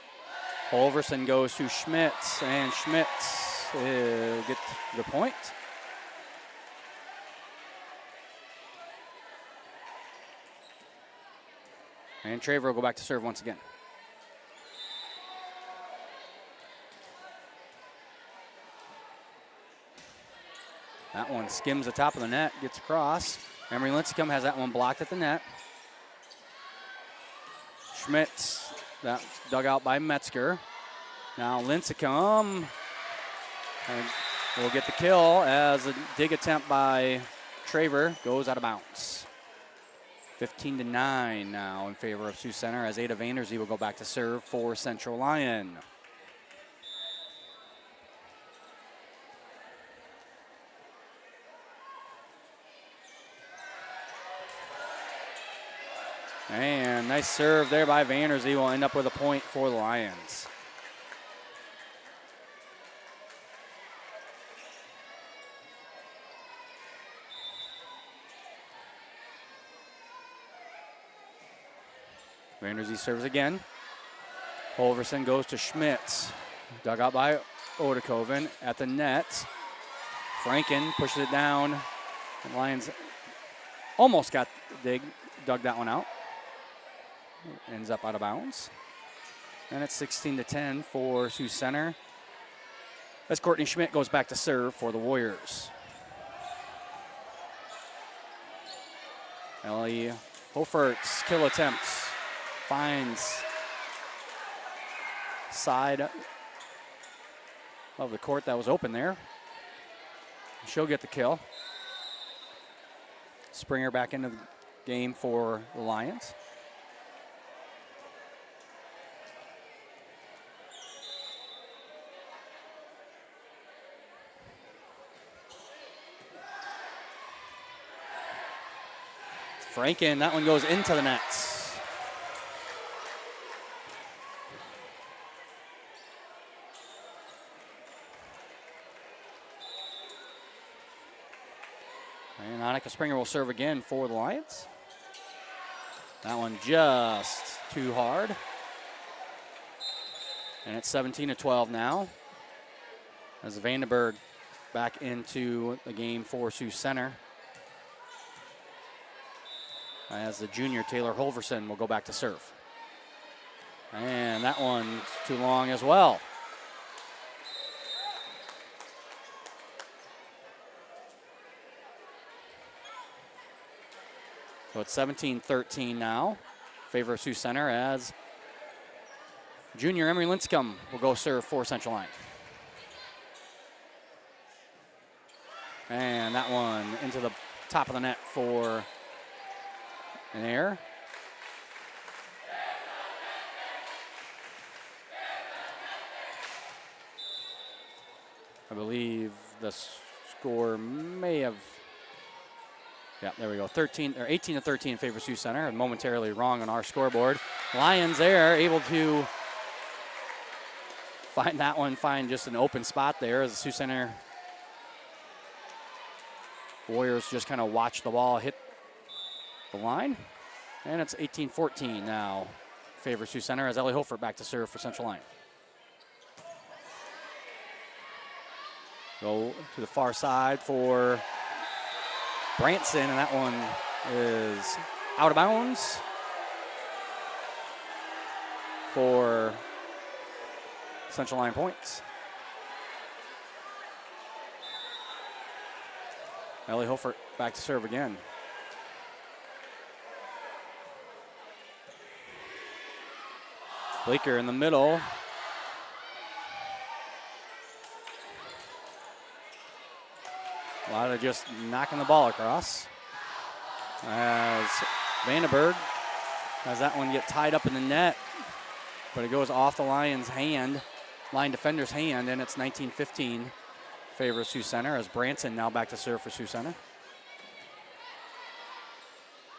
Holverson goes to Schmitz, and Schmitz gets the point. And Traver will go back to serve once again. That one skims the top of the net, gets across. Emery Lincecum has that one blocked at the net. Schmitz, that's dug out by Metzger. Now Lincecum will get the kill as a dig attempt by Traver goes out of bounds. 15-9 now in favor of Sioux Center as Ada Vanderzee will go back to serve for Central Lyon. And nice serve there by Vanderzee will end up with a point for the Lions. Vanderzee serves again. Holverson goes to Schmitz. Dug out by Odekoven at the net. Franken pushes it down. The Lions almost got dug that one out. Ends up out of bounds. And it's 16-10 for Sioux Center. As Courtney Schmidt goes back to serve for the Warriors. Ellie Hofert's kill attempts. Finds side of the court that was open there. She'll get the kill. Springer back into the game for the Lions. Franken, that one goes into the nets. And Annika Springer will serve again for the Lions. That one just too hard. And it's 17-12 now. As Vandenberg back into the game for Sioux Center. As the junior Taylor Holverson will go back to serve. And that one's too long as well. So it's 17-13 now. Favor of Sioux Center as junior Emery Linscomb will go serve for Central Line. And that one into the top of the net for an error. I believe the score may have, yeah, there we go. 18-13 in favor of Sioux Center, and momentarily wrong on our scoreboard. Lions there able to find that one, find just an open spot there as the Sioux Center Warriors just kind of watch the ball hit the line. And it's 18-14 now. Favor Sioux Center as Ellie Hofert back to serve for Central Line. Go to the far side for Branson, and that one is out of bounds for Central Line points. Ellie Hofert back to serve again. Bleeker in the middle. A lot of just knocking the ball across. As Vandenberg has that one get tied up in the net, but it goes off the Lions' hand, line defender's hand, and it's 19-15 favor of Sioux Center as Branson now back to serve for Sioux Center.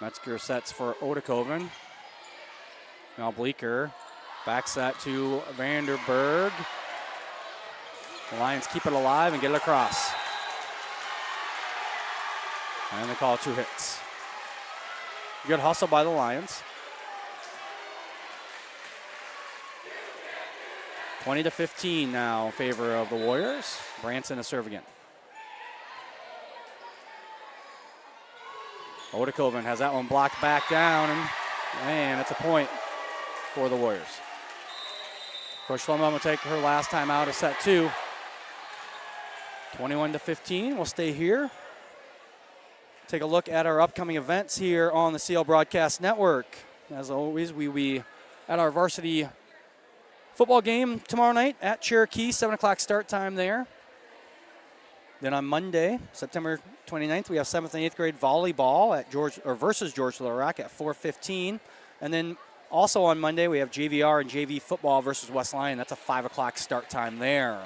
Metzger sets for Odekoven. Now Bleeker backs that to Vanderberg. The Lions keep it alive and get it across. And they call 2 hits. Good hustle by the Lions. 20-15 now in favor of the Warriors. Branson to serve again. Odekoven has that one blocked back down, and it's a point for the Warriors. Coach Schlumbaum will take her last time out of set 2. 21-15. We'll stay here. Take a look at our upcoming events here on the CL Broadcast Network. As always, we will be at our varsity football game tomorrow night at Cherokee, 7 o'clock start time there. Then on Monday, September 29th, we have 7th and 8th grade volleyball at versus George Little Rock at 4:15. And then also on Monday, we have JVR and JV football versus West Lyon. That's a 5 o'clock start time there.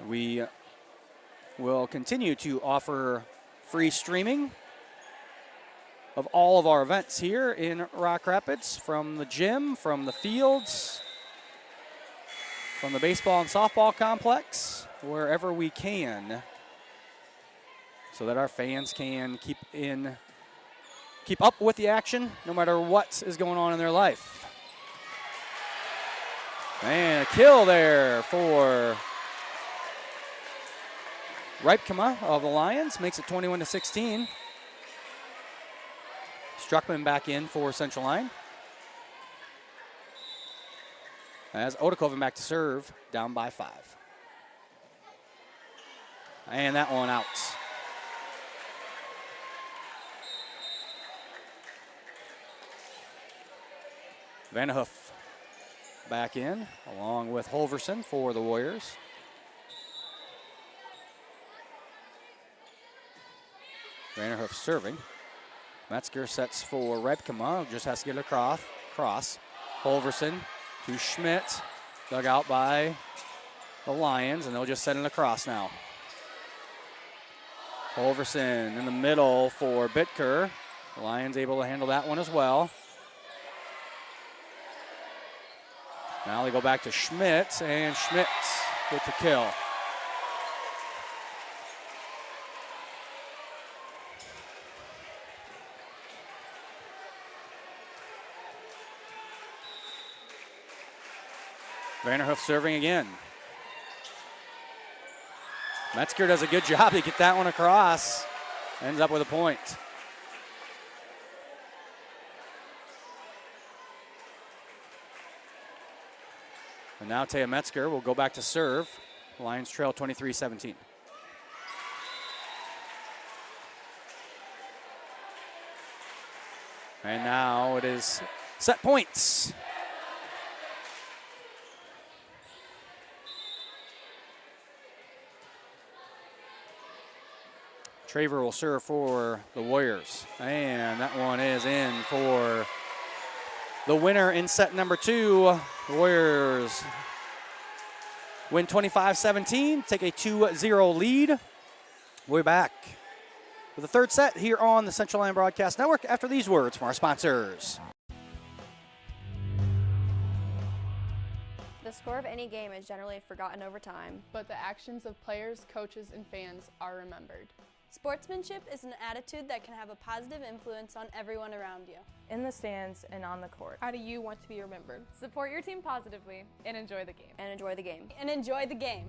We will continue to offer free streaming of all of our events here in Rock Rapids, from the gym, from the fields, from the baseball and softball complex, wherever we can, so that our fans can keep in keep up with the action no matter what is going on in their life. And a kill there for Ripkema of the Lions. Makes it 21-16. Struckman back in for Central Lyon. As Odakoven back to serve, down by 5. And that one out. Vanderhoof back in, along with Holverson for the Warriors. Vanderhoof serving. Metzger sets for Ripkema, just has to get it across. Holverson to Schmidt, dug out by the Lions, and they'll just send it across now. Holverson in the middle for Bitker. The Lions able to handle that one as well. Now they go back to Schmidt, and Schmidt with the kill. Vanderhoof serving again. Metzger does a good job to get that one across. Ends up with a point. And now Taya Metzger will go back to serve. Lions trail 23-17. And now it is set points. Traver will serve for the Warriors. And that one is in for the winner in set number 2. The Warriors win 25-17, take a 2-0 lead. We'll be back with the third set here on the Central Lyon Broadcast Network after these words from our sponsors. The score of any game is generally forgotten over time, but the actions of players, coaches, and fans are remembered. Sportsmanship is an attitude that can have a positive influence on everyone around you. In the stands and on the court. How do you want to be remembered? Support your team positively and enjoy the game. And enjoy the game. And enjoy the game.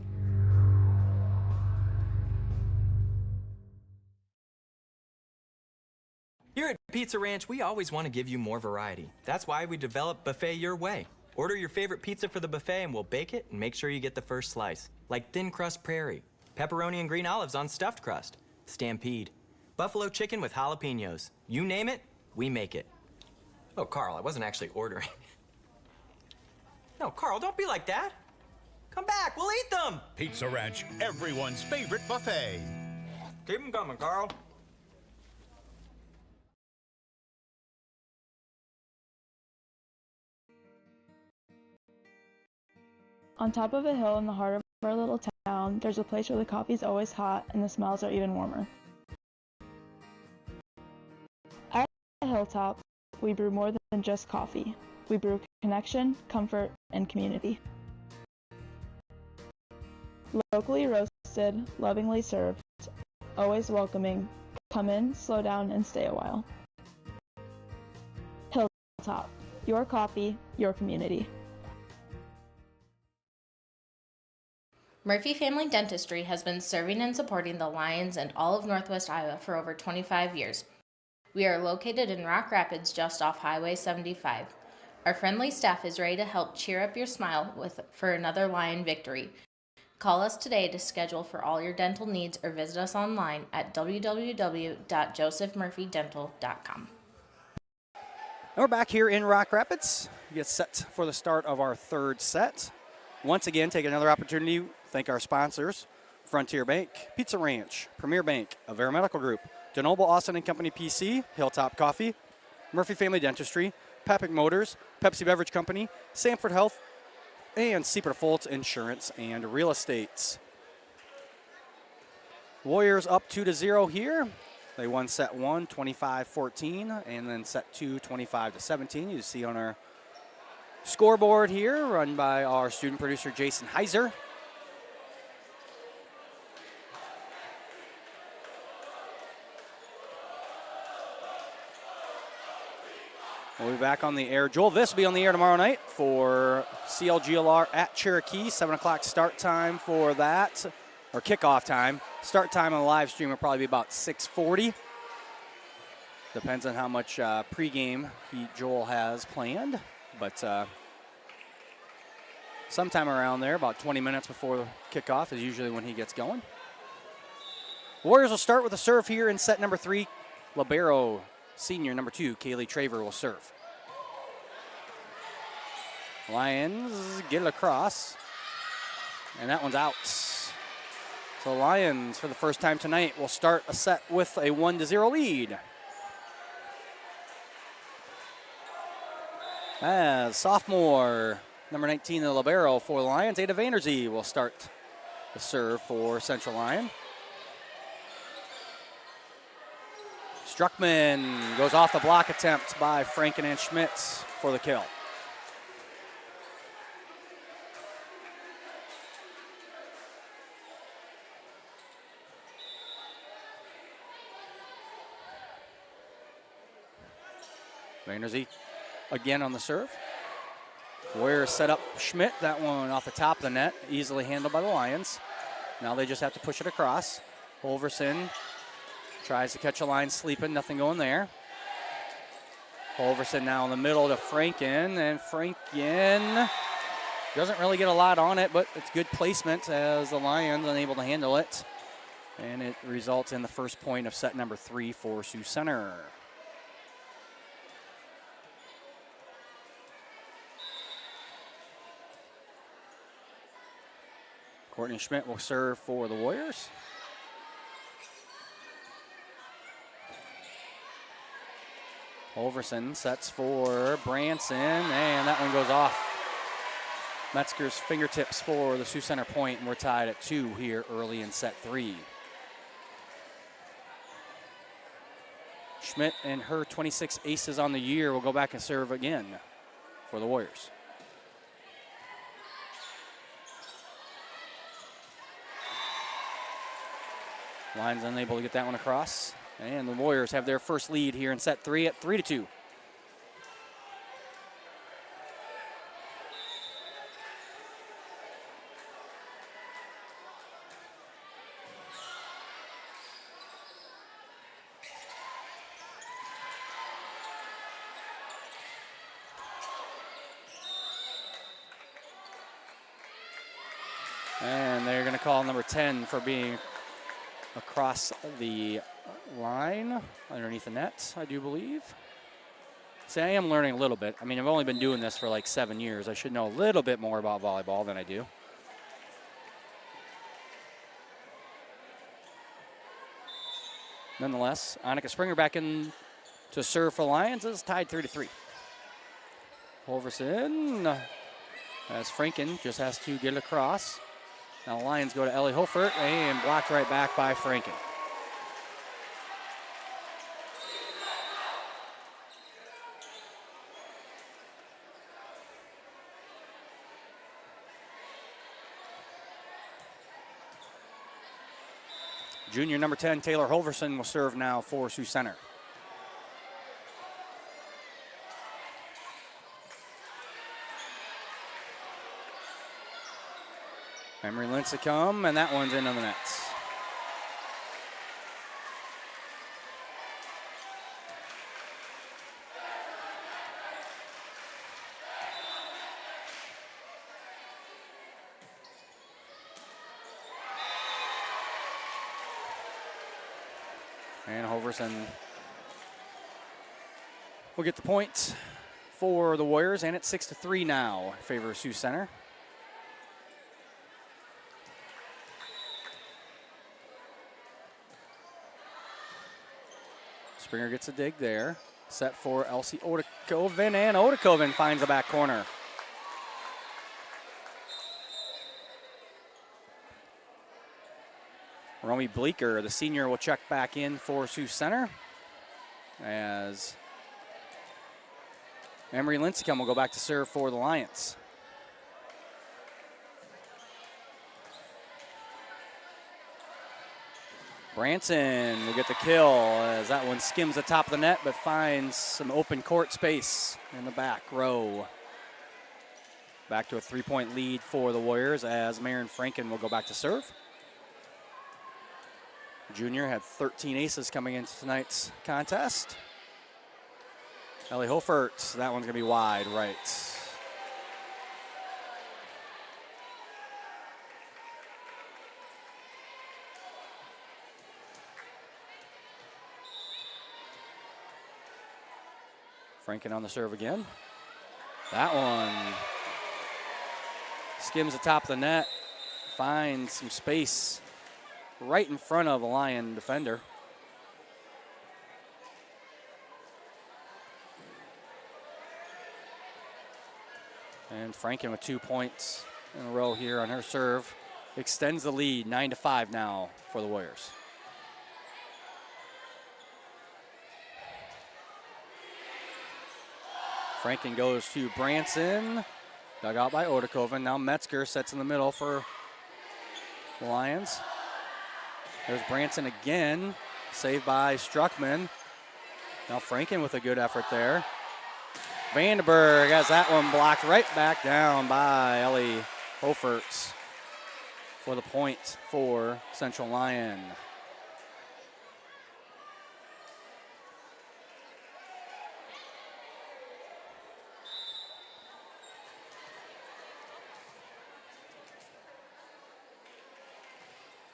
Here at Pizza Ranch, we always want to give you more variety. That's why we developed Buffet Your Way. Order your favorite pizza for the buffet and we'll bake it and make sure you get the first slice. Like thin crust prairie, pepperoni and green olives on stuffed crust, Stampede, buffalo chicken with jalapenos. You name it, we make it. Oh, Carl, I wasn't actually ordering. No, Carl, don't be like that. Come back, we'll eat them. Pizza Ranch, everyone's favorite buffet. Keep them coming, Carl. On top of a hill in the heart of our little town, there's a place where the coffee's always hot and the smells are even warmer. At Hilltop, we brew more than just coffee. We brew connection, comfort, and community. Locally roasted, lovingly served, always welcoming. Come in, slow down, and stay a while. Hilltop, your coffee, your community. Murphy Family Dentistry has been serving and supporting the Lions and all of Northwest Iowa for over 25 years. We are located in Rock Rapids, just off Highway 75. Our friendly staff is ready to help cheer up your smile for another Lion victory. Call us today to schedule for all your dental needs or visit us online at www.josephmurphydental.com. And we're back here in Rock Rapids. We get set for the start of our third set. Once again, take another opportunity to thank our sponsors, Frontier Bank, Pizza Ranch, Premier Bank, Avera Medical Group, DeNoble Austin & Company PC, Hilltop Coffee, Murphy Family Dentistry, Papic Motors, Pepsi Beverage Company, Sanford Health, and Sieper Foltz Insurance and Real Estate. Warriors up 2-0 here. They won set 1, 25-14, and then set 2, 25-17. You see on our scoreboard here, run by our student producer, Jason Heiser. We'll be back on the air. Joel Viss will be on the air tomorrow night for CLGLR at Cherokee. 7 o'clock start time for that, or kickoff time. Start time on the live stream will probably be about 6:40. Depends on how much pregame Joel has planned. But sometime around there, about 20 minutes before kickoff is usually when he gets going. Warriors will start with a serve here in set number 3. Libero senior number 2, Kaylee Traver, will serve. Lions get it across, and that one's out. So Lions, for the first time tonight, will start a set with a 1-0 lead. As sophomore, number 19, the libero for the Lions, Ada Vanderzee, will start the serve for Central Lyon. Struckman goes off the block attempt by Franken and Schmidt for the kill. Vanderzee again on the serve. Warriors set up Schmidt. That one off the top of the net, easily handled by the Lions. Now they just have to push it across. Holverson tries to catch a line sleeping, nothing going there. Holverson now in the middle to Franken, and Franken doesn't really get a lot on it, but it's good placement as the Lions unable to handle it. And it results in the first point of set number 3 for Sioux Center. Courtney Schmidt will serve for the Warriors. Holverson sets for Branson, and that one goes off Metzger's fingertips for the Sioux Center point, and we're tied at 2 here early in set 3. Schmidt and her 26 aces on the year will go back and serve again for the Warriors. Lions unable to get that one across. And the Warriors have their first lead here in set 3 at 3-2. And they're going to call number 10 for being across the line underneath the net, I do believe. See, I am learning a little bit. I mean, I've only been doing this for like 7 years. I should know a little bit more about volleyball than I do. Nonetheless, Annika Springer back in to serve for Lions. It's tied 3-3. Holverson, as Franken just has to get it across. Now the Lions go to Ellie Hofert and blocked right back by Franken. Junior number 10, Taylor Holverson, will serve now for Sioux Center. Emery Lincecum, and that one's in on the nets. And Holverson will get the point for the Warriors, and it's 6-3 now in favor of Sioux Center. Springer gets a dig there. Set for Elsie Odekoven, and Odekoven finds the back corner. Romy Bleeker, the senior, will check back in for Sioux Center as Emery Lincecum will go back to serve for the Lions. Branson will get the kill as that one skims the top of the net but finds some open court space in the back row. Back to a 3-point lead for the Warriors as Marin Franken will go back to serve. Junior had 13 aces coming into tonight's contest. Ellie Hofert, that one's going to be wide right. Franken on the serve again. That one skims the top of the net, finds some space right in front of the Lion defender. And Franken with 2 points in a row here on her serve extends the lead 9-5 now for the Warriors. Franken goes to Branson, dug out by Odekoven. Now Metzger sets in the middle for the Lions. There's Branson again, saved by Struckman. Now Franken with a good effort there. Vandenberg has that one blocked right back down by Ellie Hofert for the point for Central Lyon.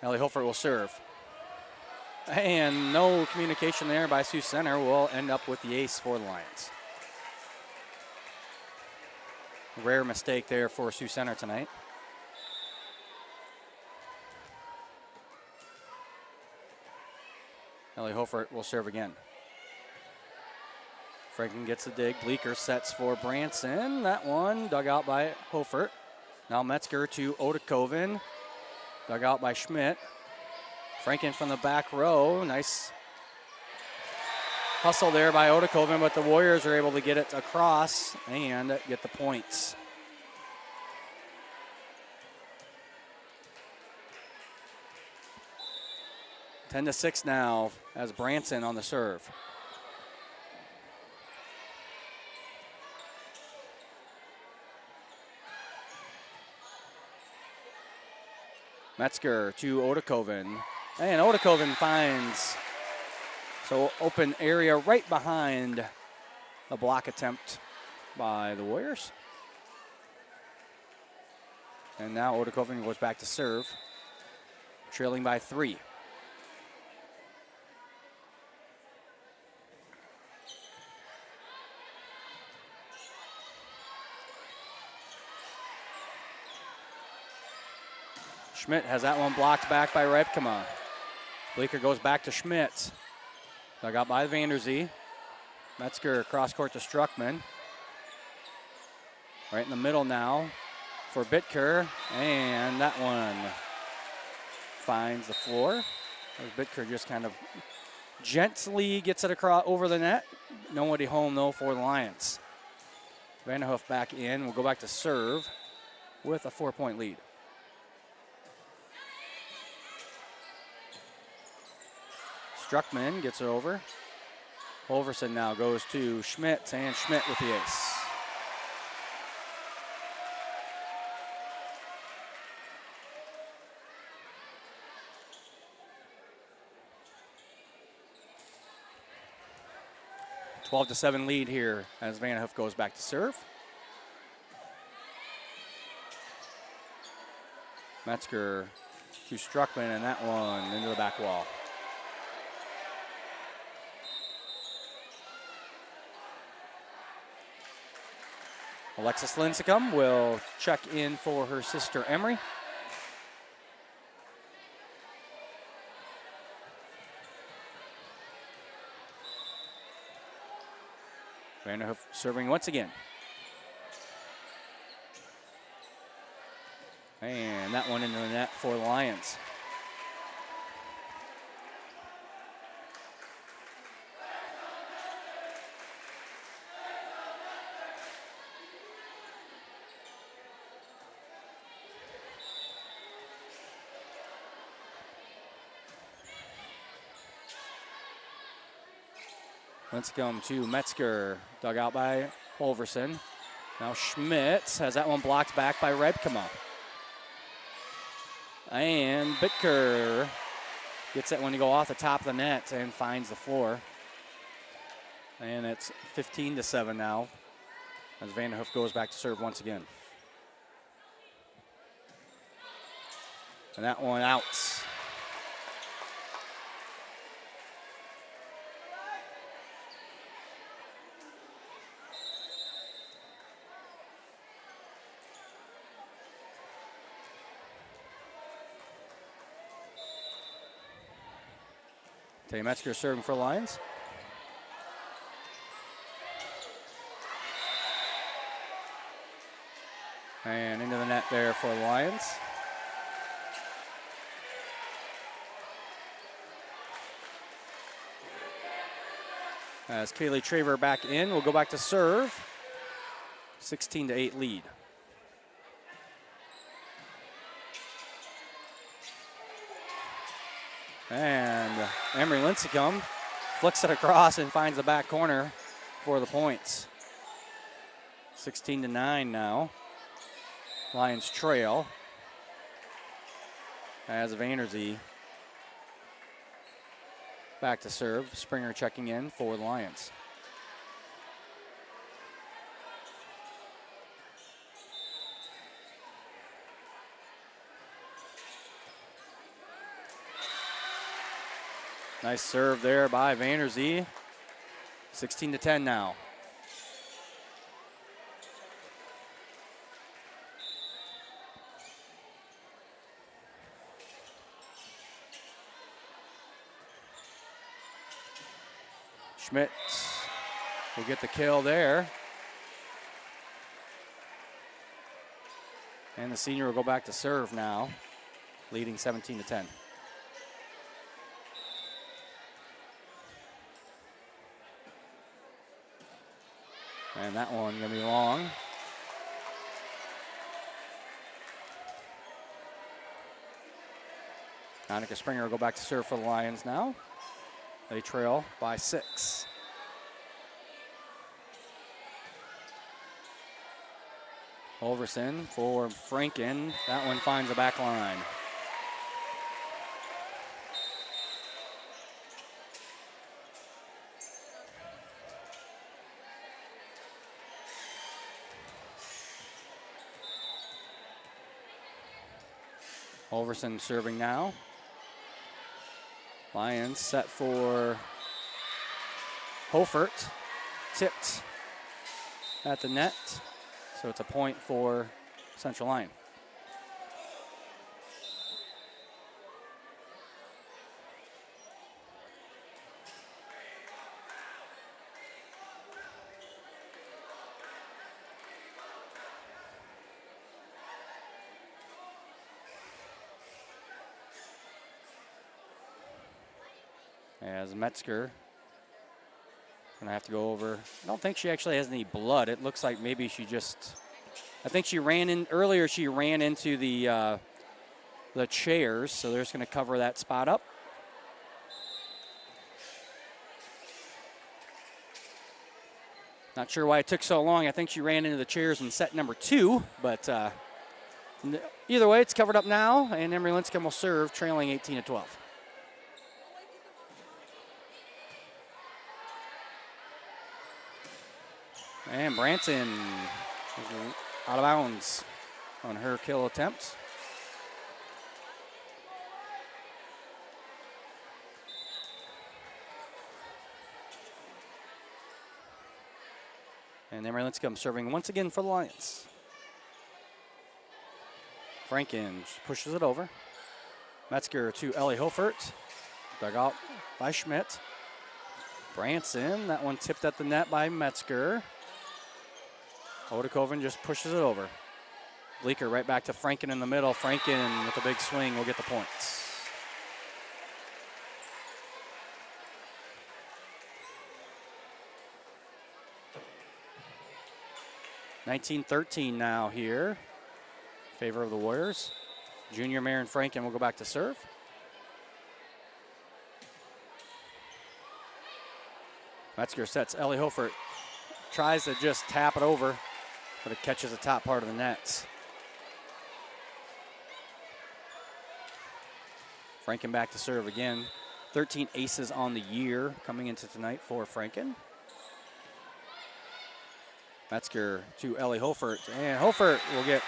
Ellie Hofert will serve. And no communication there by Sioux Center. Will end up with the ace for the Lions. Rare mistake there for Sioux Center tonight. Ellie Hofert will serve again. Franken gets the dig. Bleeker sets for Branson. That one dug out by Hofert. Now Metzger to Odekoven. Dug out by Schmidt. Franken from the back row. Nice hustle there by Odekoven, but the Warriors are able to get it across and get the points. Ten to 6 now as Branson on the serve. Metzger to Odekoven. And Odekoven finds so open area right behind a block attempt by the Warriors. And now Odekoven goes back to serve, trailing by 3. Schmidt has that one blocked back by Repkema. Bleeker goes back to Schmidt. Dug out by Vanderzee. Metzger cross court to Struckman. Right in the middle now for Bitker. And that one finds the floor. Bitker just kind of gently gets it across over the net. Nobody home though for the Lions. Vanderhoof back in. We'll go back to serve with a 4-point lead. Struckman gets it over. Holverson now goes to Schmidt, and Schmidt with the ace. A 12-7 lead here as Vanderhoof goes back to serve. Metzger to Struckman, and that one into the back wall. Alexis Lincecum will check in for her sister Emery. Vanderhoof serving once again. And that one into the net for the Lions. Lincecum to Metzger, dug out by Holverson. Now Schmidt has that one blocked back by Redkema. And Bitker gets that one to go off the top of the net and finds the floor. And it's 15-7 now as Vanderhoof goes back to serve once again. And that one out. Tay Metzger serving for Lions. And into the net there for the Lions. As Kaylee Traver back in, we'll go back to serve. 16-8 lead. And Emery Lincecum flicks it across and finds the back corner for the points. 16-9 now. Lions trail as Vanderzee back to serve. Springer checking in for the Lions. Nice serve there by Vanderzee. 16-10 now. Schmidt will get the kill there. And the senior will go back to serve now, leading 17-10. And that one gonna be long. Annika Springer will go back to serve for the Lions now. They trail by 6. Holverson for Franken. That one finds the back line. Holverson serving now. Lions set for Hofert. Tipped at the net. So it's a point for Central Lyon. As Metzger gonna have to go over. I don't think she actually has any blood. It looks like maybe she just, I think she ran in earlier. She ran into the chairs, so they're just gonna cover that spot up. Not sure why it took so long. I think she ran into the chairs in set number 2, but either way, it's covered up now, and Emery Lincecum will serve, trailing 18-12. And Branson out of bounds on her kill attempt. And Emery Lincecum serving once again for the Lions. Franken pushes it over. Metzger to Ellie Hofert. Dug out by Schmidt. Branson, that one tipped at the net by Metzger. Odekoven just pushes it over. Bleeker right back to Franken in the middle. Franken with a big swing will get the points. (19-13) now here. Favor of the Warriors. Junior Marin Franken will go back to serve. Metzger sets. Ellie Hofert tries to just tap it over, but it catches the top part of the nets. Franken back to serve again. 13 aces on the year coming into tonight for Franken. Metzger to Ellie Hofert, and Hofert will get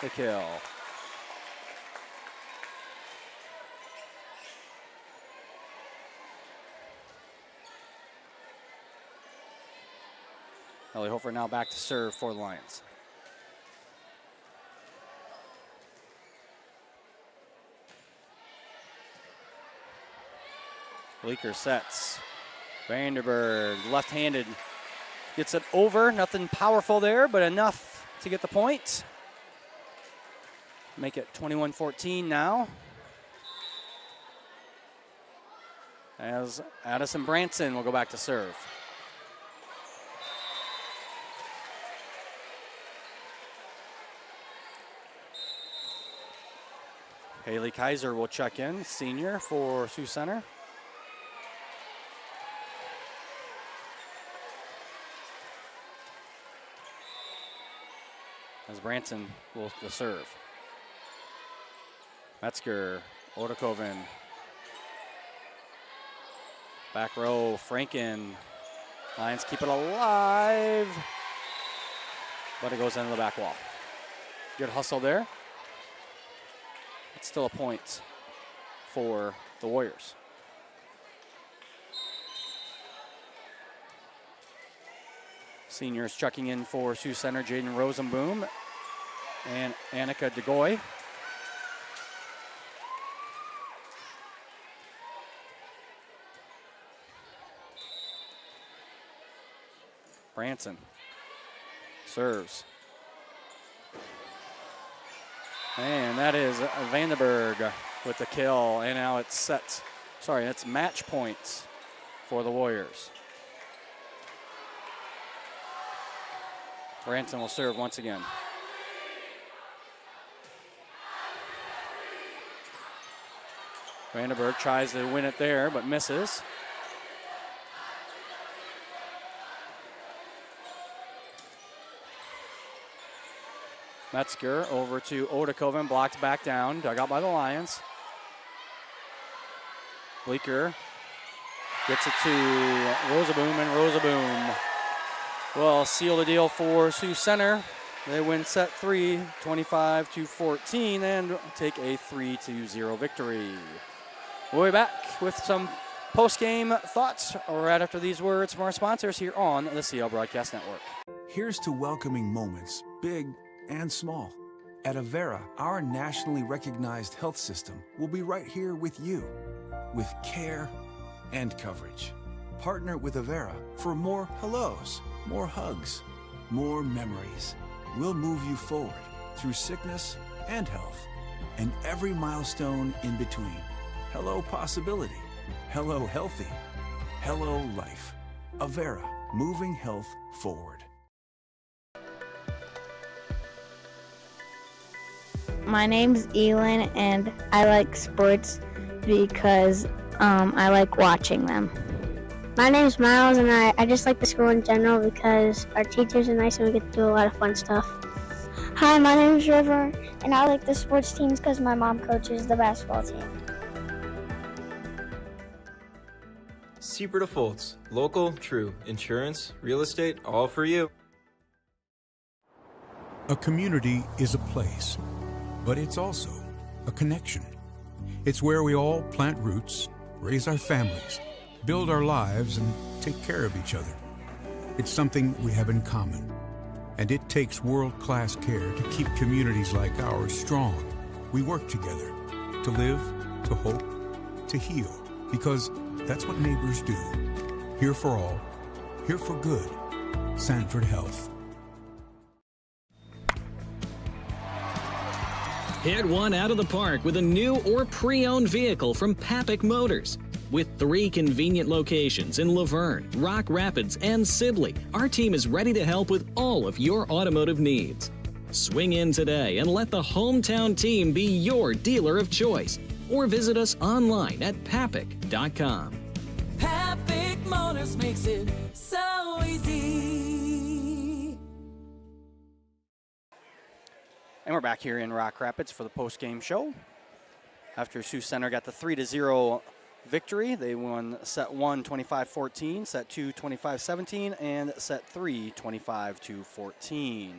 the kill. Ellie Hofert now back to serve for the Lions. Bleeker sets. Vanderberg, left-handed, gets it over. Nothing powerful there, but enough to get the point. Make it 21-14 now. As Addison Branson will go back to serve. Haley Kaiser will check in, senior for Sioux Center. As Branson will serve. Metzger, Odekoven. Back row, Franken. Lions keep it alive, but it goes into the back wall. Good hustle there. It's still a point for the Warriors. Seniors checking in for Sioux Center, Jaden Rosenboom and Annika DeGoy. Branson serves. And that is Vandenberg with the kill. And now it's set. Sorry, it's match points for the Warriors. Branson will serve once again. Vandenberg tries to win it there, but misses. Metzger over to Odekoven, blocked back down, dug out by the Lions. Bleeker gets it to Rosaboom, and Rosaboom will seal the deal for Sioux Center. They win set 3, 25-14, and take a 3-0 victory. We'll be back with some post-game thoughts right after these words from our sponsors here on the CL Broadcast Network. Here's to welcoming moments, big and small. At Avera, our nationally recognized health system will be right here with you, with care and coverage. Partner with Avera for more hellos, more hugs, more memories. We'll move you forward through sickness and health, and every milestone in between. Hello possibility, hello healthy, hello life. Avera, moving health forward. My name's Elin, and I like sports because I like watching them. My name's Miles, and I just like the school in general because our teachers are nice and we get to do a lot of fun stuff. Hi, my name's River, and I like the sports teams because my mom coaches the basketball team. Super Defaults. Local, true. Insurance, real estate, all for you. A community is a place, but it's also a connection. It's where we all plant roots, raise our families, build our lives, and take care of each other. It's something we have in common, and it takes world-class care to keep communities like ours strong. We work together to live, to hope, to heal, because that's what neighbors do. Here for all, here for good. Sanford Health. Hit one out of the park with a new or pre-owned vehicle from Papik Motors. With 3 convenient locations in Laverne, Rock Rapids, and Sibley, our team is ready to help with all of your automotive needs. Swing in today and let the hometown team be your dealer of choice, or visit us online at papik.com. Papik Motors makes it so easy. And we're back here in Rock Rapids for the post-game show. After Sioux Center got the 3-0 victory, they won set 1 25-14, set 2 25-17, and set 3 25-14.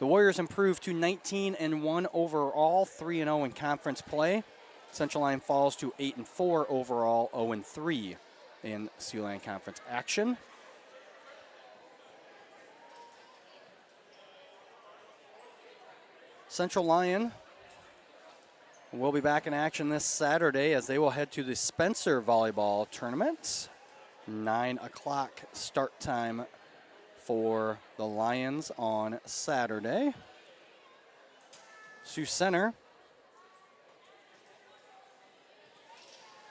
The Warriors improved to 19-1 overall, 3-0 in conference play. Central Lyon falls to 8-4 overall, 0-3 in Siouxland Conference action. Central Lyon will be back in action this Saturday as they will head to the Spencer Volleyball Tournament. 9 o'clock start time for the Lions on Saturday. Sioux Center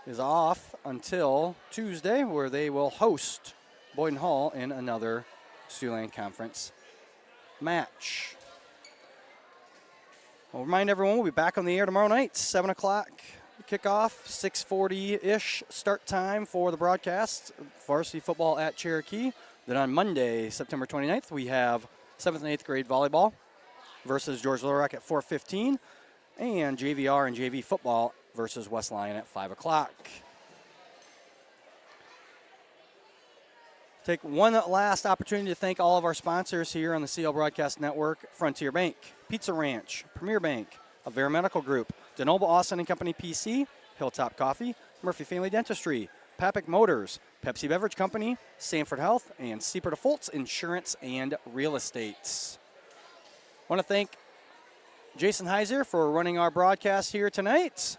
is off until Tuesday, where they will host Boyden Hall in another Siouxland Conference match. I'll remind everyone we'll be back on the air tomorrow night, 7 o'clock kickoff, 6:40-ish start time for the broadcast. Varsity football at Cherokee. Then on Monday, September 29th, we have 7th and 8th grade volleyball versus George Little Rock at 4:15, and JVR and JV football versus West Lyon at 5 o'clock. Take one last opportunity to thank all of our sponsors here on the CL Broadcast Network: Frontier Bank, Pizza Ranch, Premier Bank, Avera Medical Group, DeNoble Austin & Company PC, Hilltop Coffee, Murphy Family Dentistry, Papic Motors, Pepsi Beverage Company, Sanford Health, and Sieper DeFoltz Insurance and Real Estate. I want to thank Jason Heiser for running our broadcast here tonight.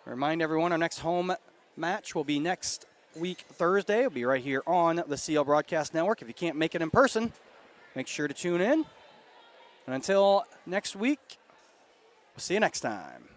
Remind everyone our next home match will be next week Thursday. It'll be right here on the CL Broadcast Network. If you can't make it in person, make sure to tune in. And until next week, we'll see you next time.